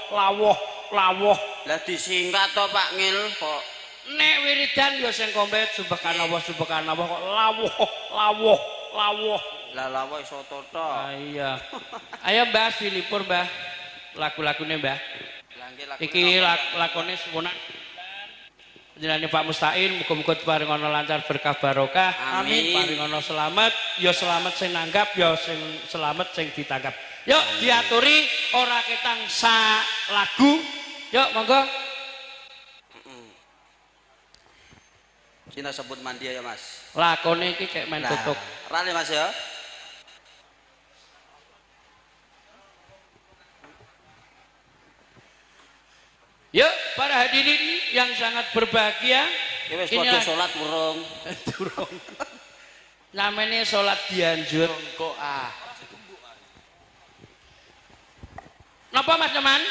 lawah. Lah disingkat to Pak Ngil kok. Nek wiridan ya sing komplit subhanallah kok lawah. Lah lawah soto tok. Ah, iya. Ayo Mbah dilipur Mbah. Lagu-lagune Mbah. Lah nggih lagu Iki lakone suwunan. Jenenge Pak Mustain muga-muga paringono lancar berkah barokah. Amin. Paringono selamat, ya selamat sing nanggap, ya sing selamat sing ditangkap. Yuk diaturi ora ketang sa lagu. Yuk monggo. Cina sebut mandi ya Mas. Lakone iki kayak main tutuk. Rale Mas ya. Yuk para hadirin yang sangat berbahagia. Ya wis padha salat urung. Durung. Namanya salat dianjur. Kok Napa Mas Nyoman?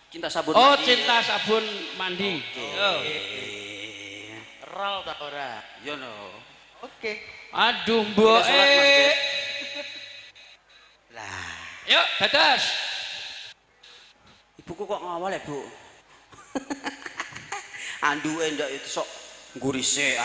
Cinta sabun Oh, mandi. cinta sabun mandi. Yo. rol ta ora? Yo no. Oke. Aduh, Kita mbok. salat, Mas, Bet. Lah, Yuk, dados. ibuku kok ngawal ya, Bu? Anduke ndak itu sok ngurise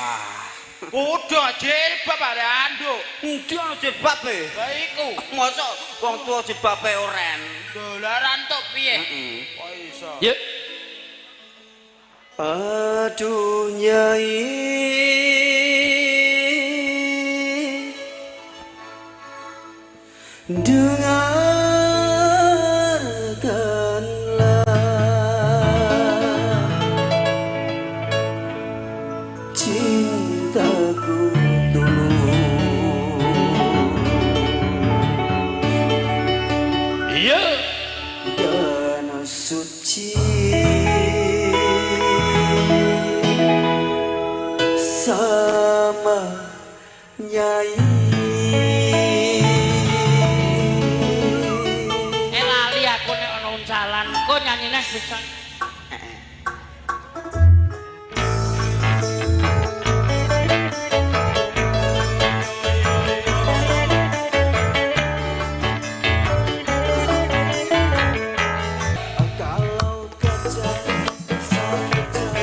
Kudu jilbab are anduk. Endi ana jilbab e? Lah iku. Mosok wong tuwa jilbabe oren. Dolaran tok piye? Heeh. Kok iso? Yuk. Aduh nyai dengarkanlah cintaku tulus Yuk. dan suci sama nyai Lali aku nek ana uncalan. Kok nyanyine bisa. kalau kaca bisa pecah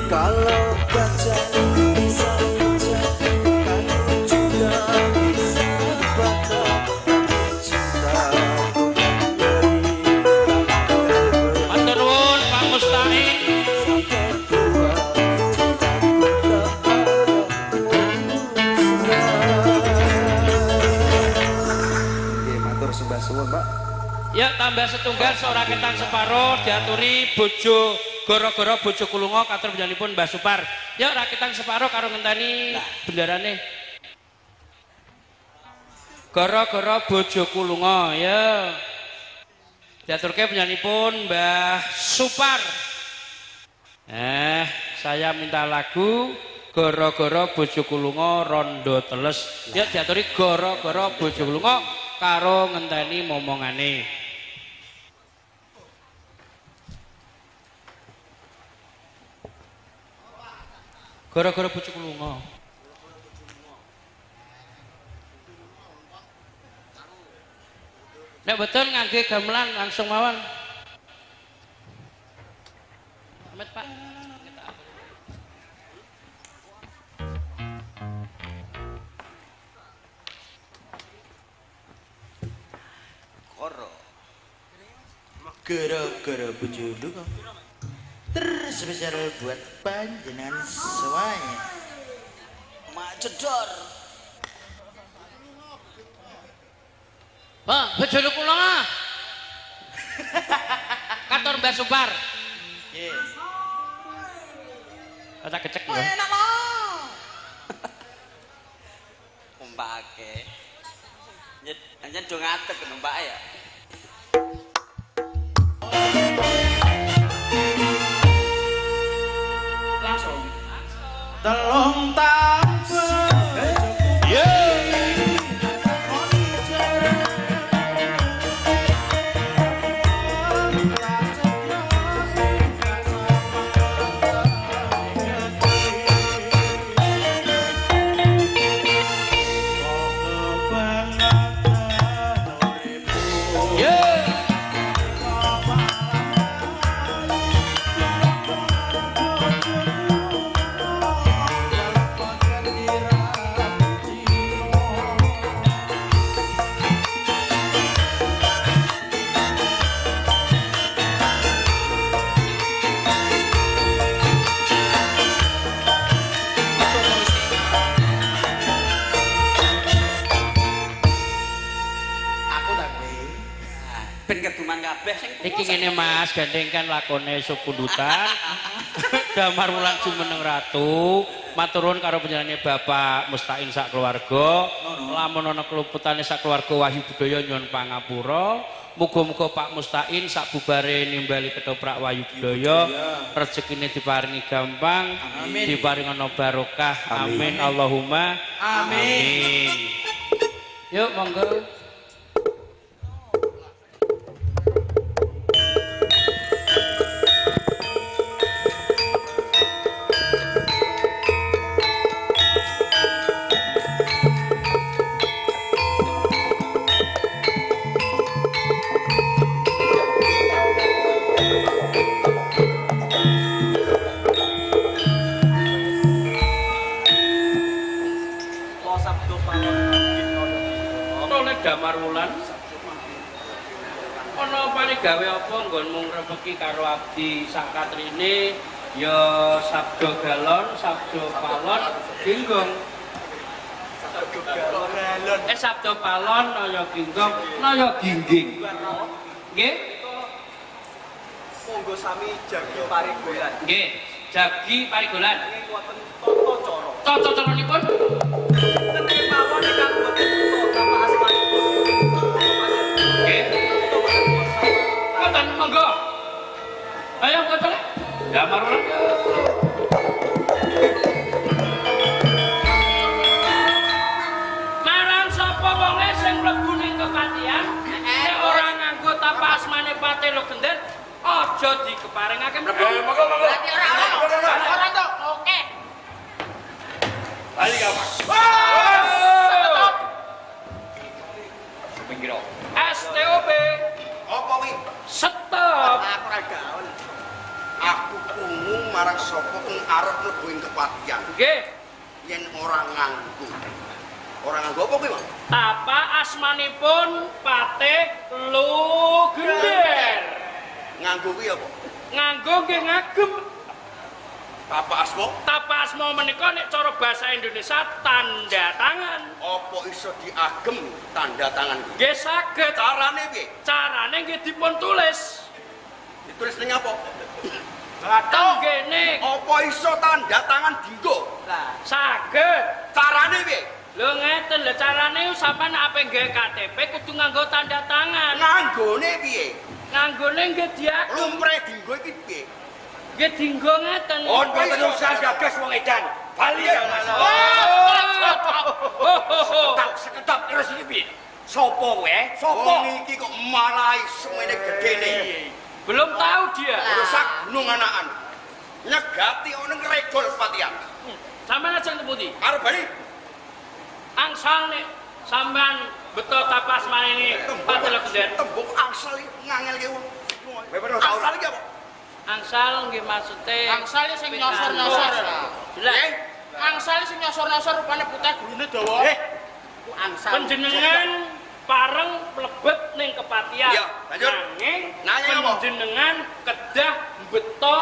kalau kaca bisa pecah kalau juga bisa patah cinta bukan dari setunggal seorang ketang separo diaturi bojo gara-gara bojo kulunga katur panjenenganipun Mbah Supar. Ya raketang separo karo ngenteni bendarane. Gara-gara bojo kulunga ya. Diaturke panjenenganipun Mbah Supar. Saya minta lagu gara-gara bojo kulunga rondo teles. Ya diaturi gara-gara bojo kulunga karo ngenteni momongane. Gara-gara bojo kulunga. Nek betul ngangge gamelan langsung mawon. Amet Pak. Koro. Gara-gara bojo lunga. Terspesial buat panjenengan semuanya. Mak jedor. Wah, bojo kulunga. Katur Mbah Supar. Nggih. Kata kecek ya. Enak lho. Umpake. Nyen do ngadeg numpak ya. Langsung. Telung tampil. Iki ngene Mas, gandengkan lakone Supundutan. Damar Wulan Jumeneng Ratu, maturun karo panjenengane Bapak Mustain sak keluarga. Lamun ana keluputane sak keluarga Wahyu Budaya nyuwun pangapura. Muga-muga Pak Mustain sak bubare nimbali ketoprak Wahyu Budaya, rezekine diparingi gampang, diparingi ana barokah. Amin Allahumma amin. Yuk monggo. Damar Wulan ana panigawe apa nggonmu ngrepeki karo abdi sak katrine ya sabda galon, sabda palon, ginggong. Sabda palon naya ginggong, naya gingging. Nggih? Monggo sami jagi parigolan. Nggih, jagi parigolan. Nggih wonten tata cara. Tata caranipun Tentu mawon ingkang boten nama asmanipun. nggih. Mboten monggo. Ayo mboten. Damar Wulan. Marang sapa wonge sing mlebu ning kepatihan, nek ora nganggo tapa asmane Pate Lo Gender, aja dikeparingake mlebu. Monggo. Berarti ora to. Oke. Bali kapan? Stop. Pinggir. STOP. Apa wi? Stop. Aku ora gaul. Aku krungu marang sapa kang arep mlebu ing kepatihan. Nggih. Yen ora nganggo. Ora nganggo apa kuwi, Mas? Tapa asmanipun Pate Lo Gender. Nganggo kuwi apa? Nganggo nggih ngagem. Tapak asma? Tapak asma menika nek cara basa Indonesia tanda tangan. Apa iso diagem tanda tangan kuwi? Nggih saged. Carane piye? Carane nggih dipun tulis. Ditulis ning apa? Tenggene. Apa iso tanda tangan dienggo? Saged. Carane piye? Lho ngeten lho carane sampean ape nggawe KTP kudu nganggo tanda tangan. Nganggone piye? Nganggone nggih diaku. Lumrah dienggo iki piye? Nggih dienggo ngeten. Oh, mboten usah gagas wong edan. Bali ya Mas. Seketap terus iki piye? Sopo kowe? Wong iki kok malai semene gedene. Belum tahu dia. Rusak gunung anakan. Nyegati ana ngregol patian. Sampeyan aja ngepundi? Arep bali Angsal nek sampean beto tapas manene patel geden. tembung angsal ngangelke wong. Angsal iki apa? Angsal nggih maksude Angsal sing nyosor-nyosor. Lah, Angsal sing nyosor-nyosor rupane putih gulune dawa. Angsal. panjenengan pareng mlebet ning kepatihan. Iya, lanjut. Nanya apa? Panjenengan kedah beto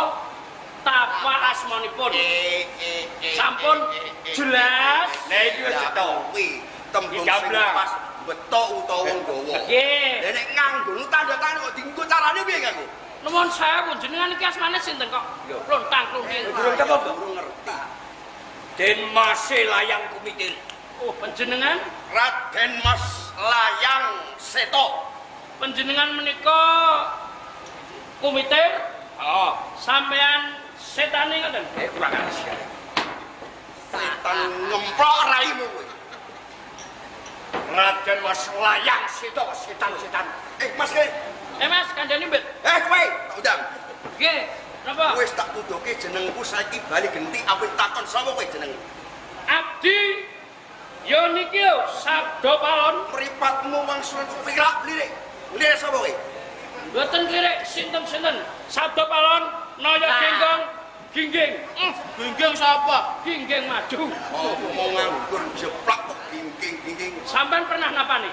tapak asmanipun. Sampun jelas. Lah iki wis ditowi. Tembung sing pas beto utawa nggawa. Nggih. Lah nek nganggo tanda tangan kok dienggo carane piye nganggo? Nuwun sewu jenengan iki asmane sinten kok? Lontang-lonting. Durung teko durung ngerti. Den Mas Layang Kumitir. Oh, panjenengan Raden Mas Layang Seto. panjenengan menika kumitir. Oh, Sampean setane ngoten. kurang ajar. Setan ngemplok raimu kowe. Raden Mas Layang Seto setan-setan. Mas kowe. Mas, kandhane mbet. Kowe, tak undang. Nggih, napa? Wis tak tuduhke jenengku saiki bali genti awit takon sapa kowe jeneng. Abdi yo niki yo sabda palon. Mripatmu wangsul pirak lirik. Lirik sapa kowe? Mboten lirik sinten-sinten. Sabda palon naya genggong gingging. Gingging sapa? Gingging maju. Oh, mau nganggur jeplak kok gingking. Sampean pernah napani?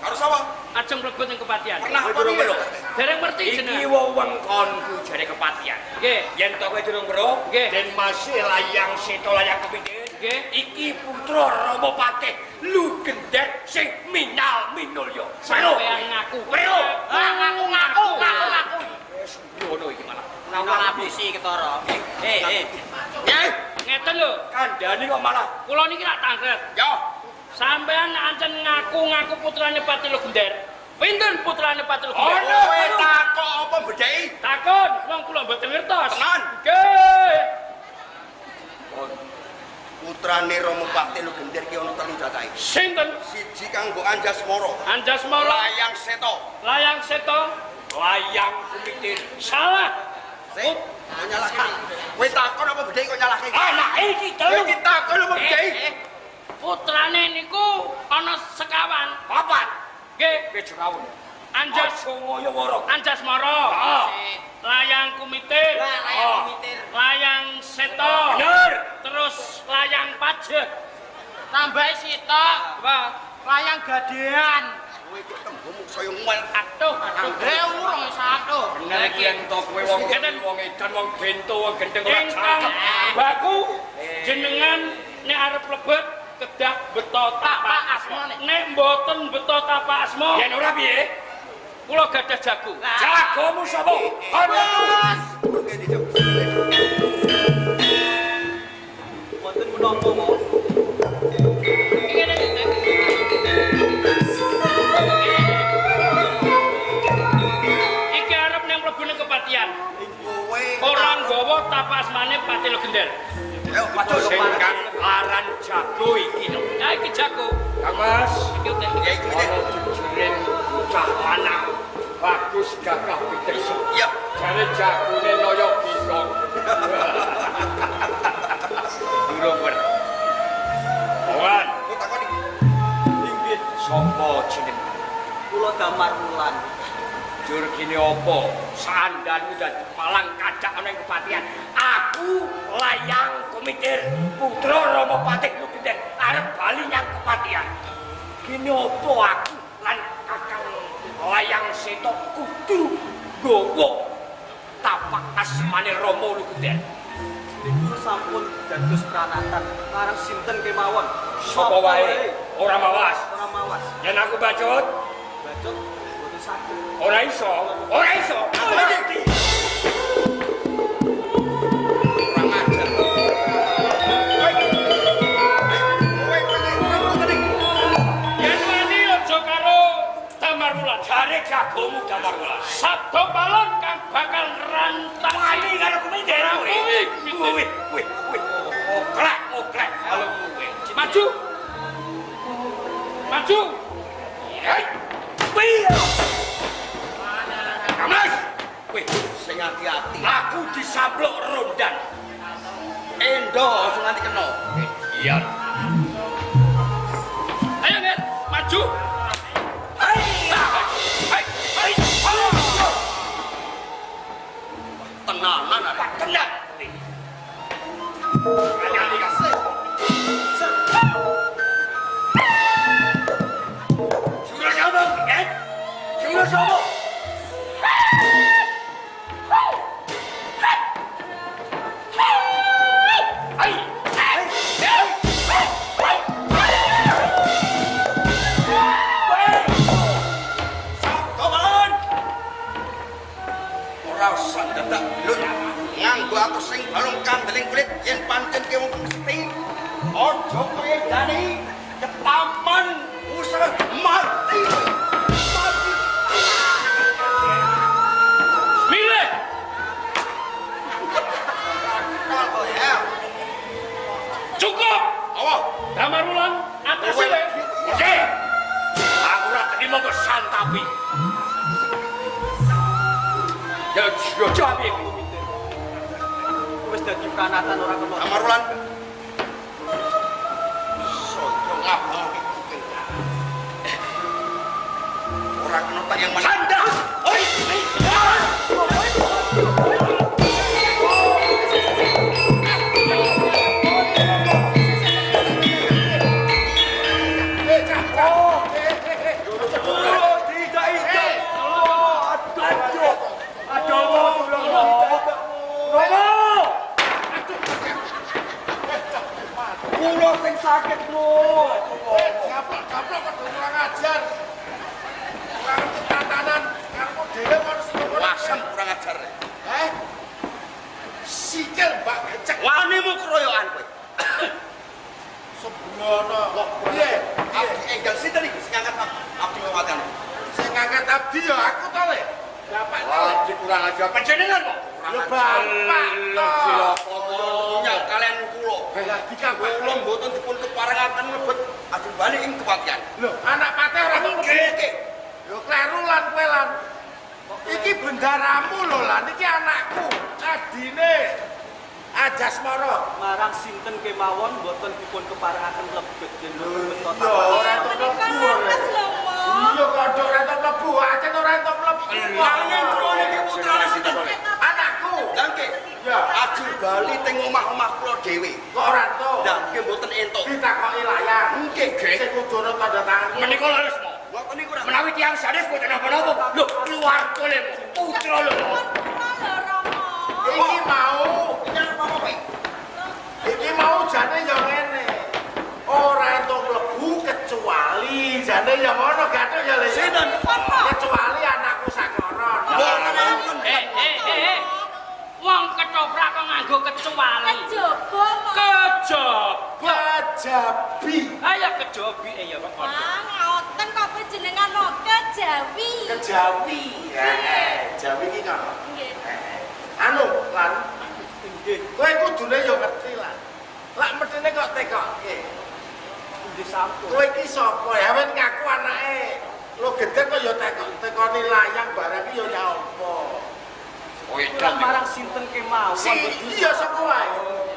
Karo sapa? Ajeng mlebet ning kepatihan. Pernah apa niku? Dereng ngerti Iki jenengan. wewengkonku jare kepatihan. Nggih. Yen to kowe durung weruh, Nggih. Den Mas Layang Seto Layang Kumitir. Nggih. Iki putra Rama Patih Lu Gendher sing minal minulya. Sampean ngaku. Weruh. Ngaku. Wis ngono iki malah. Nawala puisi ketara. Nggih. Ngeten lho. Kandhane kok malah Kula niki rak tanglet. Yo. Sampean ancen ngaku putrane Pati Legender. Pinten putrane Pati Legender? Kowe takok apa bedheki? Takon, wong kula mboten ngertos. Tenan. Nggih. Putrane Rama Bakti Legender ki ana 3 cacahé. Sinten? Siji kanggo Anjasmara. Anjasmara, Layang Seto. Layang Seto, Layang Kumitir. salah. Sing nyalahke. Kowe takon apa bedheki kok nyalahke? Anake iki Kowe telu. iki takon apa bedheki? Putrane niku ana sekawan. Papat. Nggih, Kowe jrawon. Anjas ngoyo woro. Anjasmara. Ah. Layang Kumitir. Layang Seto. Bener. Terus layang Pajek. Tambahi sitok. Apa? Layang gadean. Kowe kok tembungmu saya ngel. Aduh, Urung satu. Bener iki yen to kowe wong edan wong bento wong gendeng ora Ingkang cakep. baku jenengan nek arep lebet kedah beto tapak asma. Nek mboten beto tapak asma, Yen ora piye? kula gadah jago. Jagomu sapa? Ana. Oke dijawab. Wonten menapa mawon? Ngene iki. Iki arep nang mlebu ning kepatihan. Kowe Ora nggawa tapak asmane Pati Legender. ayo matur Sing kang aran jago iki lho. Nah iki jago. Kang Mas, Iki utek. ya iku iki. ana jejerin cah lanang bagus gagah piteso. Ya. Jare jagone loyo bisong. Durung wer. Wan, Kok takoni. inggih sapa jeneng? Kula Damar Wulan. Jur kene apa? Sandanmu dadi malang kacak ana ing kepatihan. Aku Layang Kumitir, putra Rama Patih Lu Gendher, arep bali nyang kepatihan. Kene apa aku lan Kakang Layang Seto kudu nggawa tapak asmane Rama Lu Gendher. sampun dados pranatan marang sinten kemawon. Sapa wae ora mawas. Ora mawas. Yen aku bacot, Bacot boten saged. ora iso. Ora iso. Kurang ajar. Yen wani aja karo Damarwulan. Jare jagomu Damarwulan. Sabda balon kang bakal rantang wani karo kuminder kowe. Wih. Oklek. Halo kowe. Maju. Hei. Wih. Kamas. Wih, Sing hati-hati. aku disablok rondan. Endo sing nganti kena. Iya. Ayo, Nen, maju. Hai. Tenanan ada. Kena. Kali kasih. Sudah sama, kan? Sudah sama. Ora usah dadak bluk. Nganggo aku sing balung kandeling kulit yen pancen ki wong mesti. Ojo kowe dani ketaman usah mati. Milih. Cukup. Apa? Damarwulan atas Kowe sini. Oke. Aku ora terima kok santapi. Ya jabi. Wis dadi pranatan ora kena. Damarwulan. Sojo ngabang iki. Ora kena tak yang mana. Sanda. Oi. Kulo sing sakit lho. Gaplok kok kurang ajar. Kurang tatanan karo dhewe harus Wasem kurang ajar. sikil Mbak Gecek. Wanimu keroyokan kowe. Sembrono. Piye? Abdi enggal sinten iki sing ngangkat abdi kewatan. Sing ngangkat abdi ya aku to le. Bapak to. Abdi kurang ajar. Panjenengan kok. Ya bapak to. Nya kalian kulo. Lah dikanggo Kulo mboten dipun keparengaken mlebet ajeng bali ing kepatian. lho anak patih ora Nggih. Yo kleru lan kowe lan. Iki bendaramu lho lan iki anakku. Adine Ajasmara. Marang sinten kemawon boten dipun keparengaken mlebet Yo beto ora entuk mlebu. Iya kodhok ora entuk mlebu, acen ora entuk mlebu. Nanging kulo niki putrane sinten? Anakku. Lah nggih. Ya. Ajeng bali teng omah-omah kulo dhewe. Kok ora entuk? Lah nggih mboten entuk. Ditakoki layang. Nggih, nggih. Sing kudu ana tanda tangan. Menika laris mo. Ngoten niku ora. Menawi tiyang sanes boten napa-napa. Lho, keluar kole mo. Putra lho. Iki mau, Nyar apa kowe? iki mau jane ya ngene. Ora entuk mlebu kecuali jane ya ngono gathuk ya Le. Sinten? Kecuali anakku sakara. Mboten enten. Wong ketoprak kok nganggo kecuali. Kejabi. Ayo kejobi ya Pak. ngoten kok panjenengan kok kejawi. Kejawi. Jawi iki ngono. Nggih. Anu, lan Nggih, kowe kudune ya ngerti lan. Lak medene kok tekokke. nggih sampun. Kowe iki sapa? Ya wis ngaku anake. Lo gede kok ya tekoni layang barang iki ya ya apa? Kula marang sinten kemawon. Si iya sapa wae.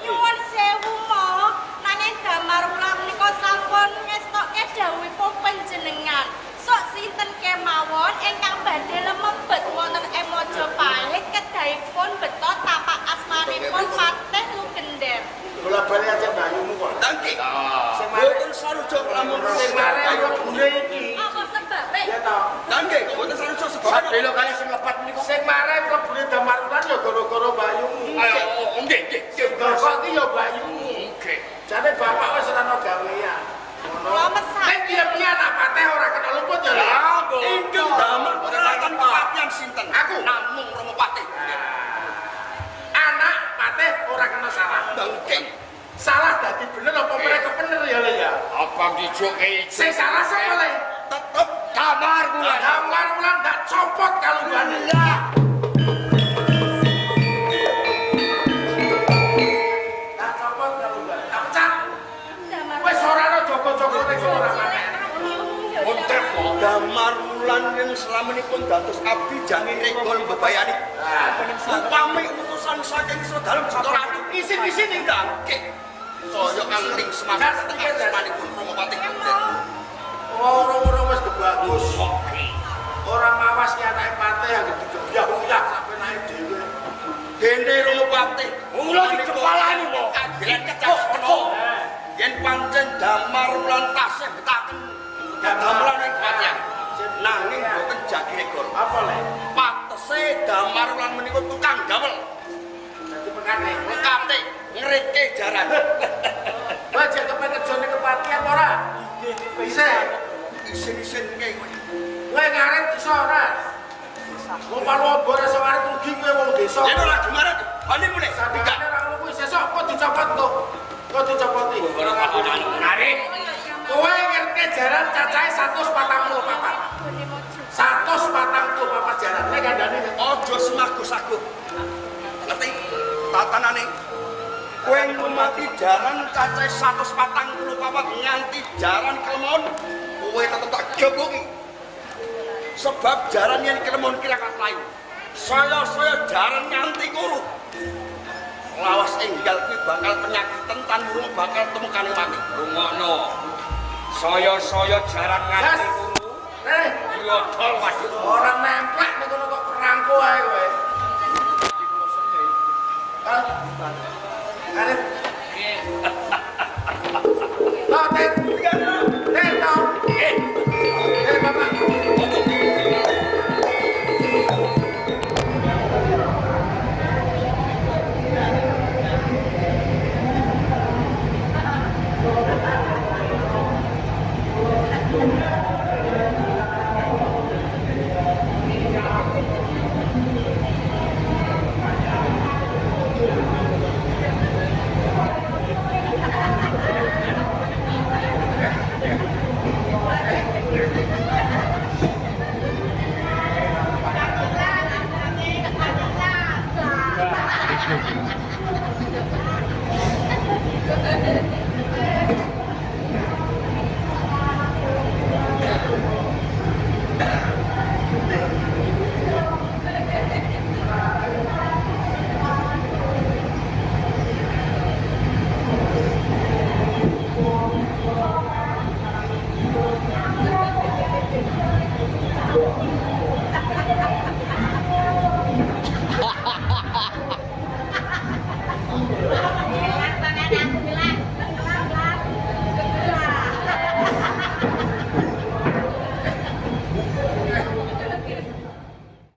Nyuwun sewu mo, nanging Damarwulan menika sampun ngestokke dawuhipun panjenengan. Sok sinten kemawon ingkang badhe lemebet wonten ing Mojopahit kedahipun beto tapak asmanipun Patih Lugender. Bola bali aja bayumu kok. Nggih. Sing mare Mboten sarujuk lamun sing mare mlebune iki. Apa sebabe? Ya to. Nggih, mboten sarujuk sebab Sadelo kali sing lepat niku. Sing mare mlebune Damarwulan ya gara-gara bayumu. Ayo, nggih, nggih. Sing kok iki ya Bayu. Nggih. Jane bapak wis ora ono gawean. Kula mesak. Nek piye-piye anak pateh ora kena luput ya lho. Ingkang damel peralatan kepatihan sinten? Aku. Namung Romo Patih. Anak pateh ora kena salah. Bangking. Salah dadi bener apa mereka bener ya Le ya? Abang dijoki Sing salah sapa Le? Tetep Damar Wulan. Damar Wulan tak copot kalungane. Tak copot kalungane. Tak pecat. Wis ora ana jogo-jogo ning ora maneh. Kontrep kok. Damar Wulan yang selama ini pun dados abdi jangan regol bebayani. Upami utusan saking saudara Ratu isin-isin ndangke. Saya angling semangat tengah semanipun Romo Patih. Ora wis kebagus. Ora mawas ki anake patih yang digebyah-uyah sampe naik dhewe. Dene Romo Patih. Mula dikepalani kok. Adilan kecasono. Yen pancen Damar Wulan tasih betaken damelan ing patihan. Nanging boten jagi regol. Apa Le? Patese Damar Wulan menika tukang damel. Dadi pengane. Ngekate ngreke jaran. Wah, jek kepen kerjane kepatihan ora? Bisa. Isin-isin kae kowe. Kowe ngaret iso ora? Wong palu obor iso ngaret rugi kowe wong desa. Yen ora gemaret, bali mulih. Sadane ra ngono kuwi sesuk kok dicopot to. Kok dicopoti. Ora kahanan menarik. Kowe ngerti jaran cacahe 144. 144 jaran. Nek kandhane Aja semagus-agus. Ngerti? Tatanane. Kowe ngumati jaran cacahe 144 nganti jaran kelemon, kowe tetep tak geboki. Sebab jaran yen kelemon kira kan layu. Saya jaran nganti kuru. Lawas enggal kuwi bakal penyakitan tan burung bakal temukane mati. Rungokno. Saya jaran nganti kuru. Yodol waduh. orang nemplek ning kono kok perangko ae kowe. Hah? Arep. Oh, Tet. Tet, tau. Bapak. Thank you.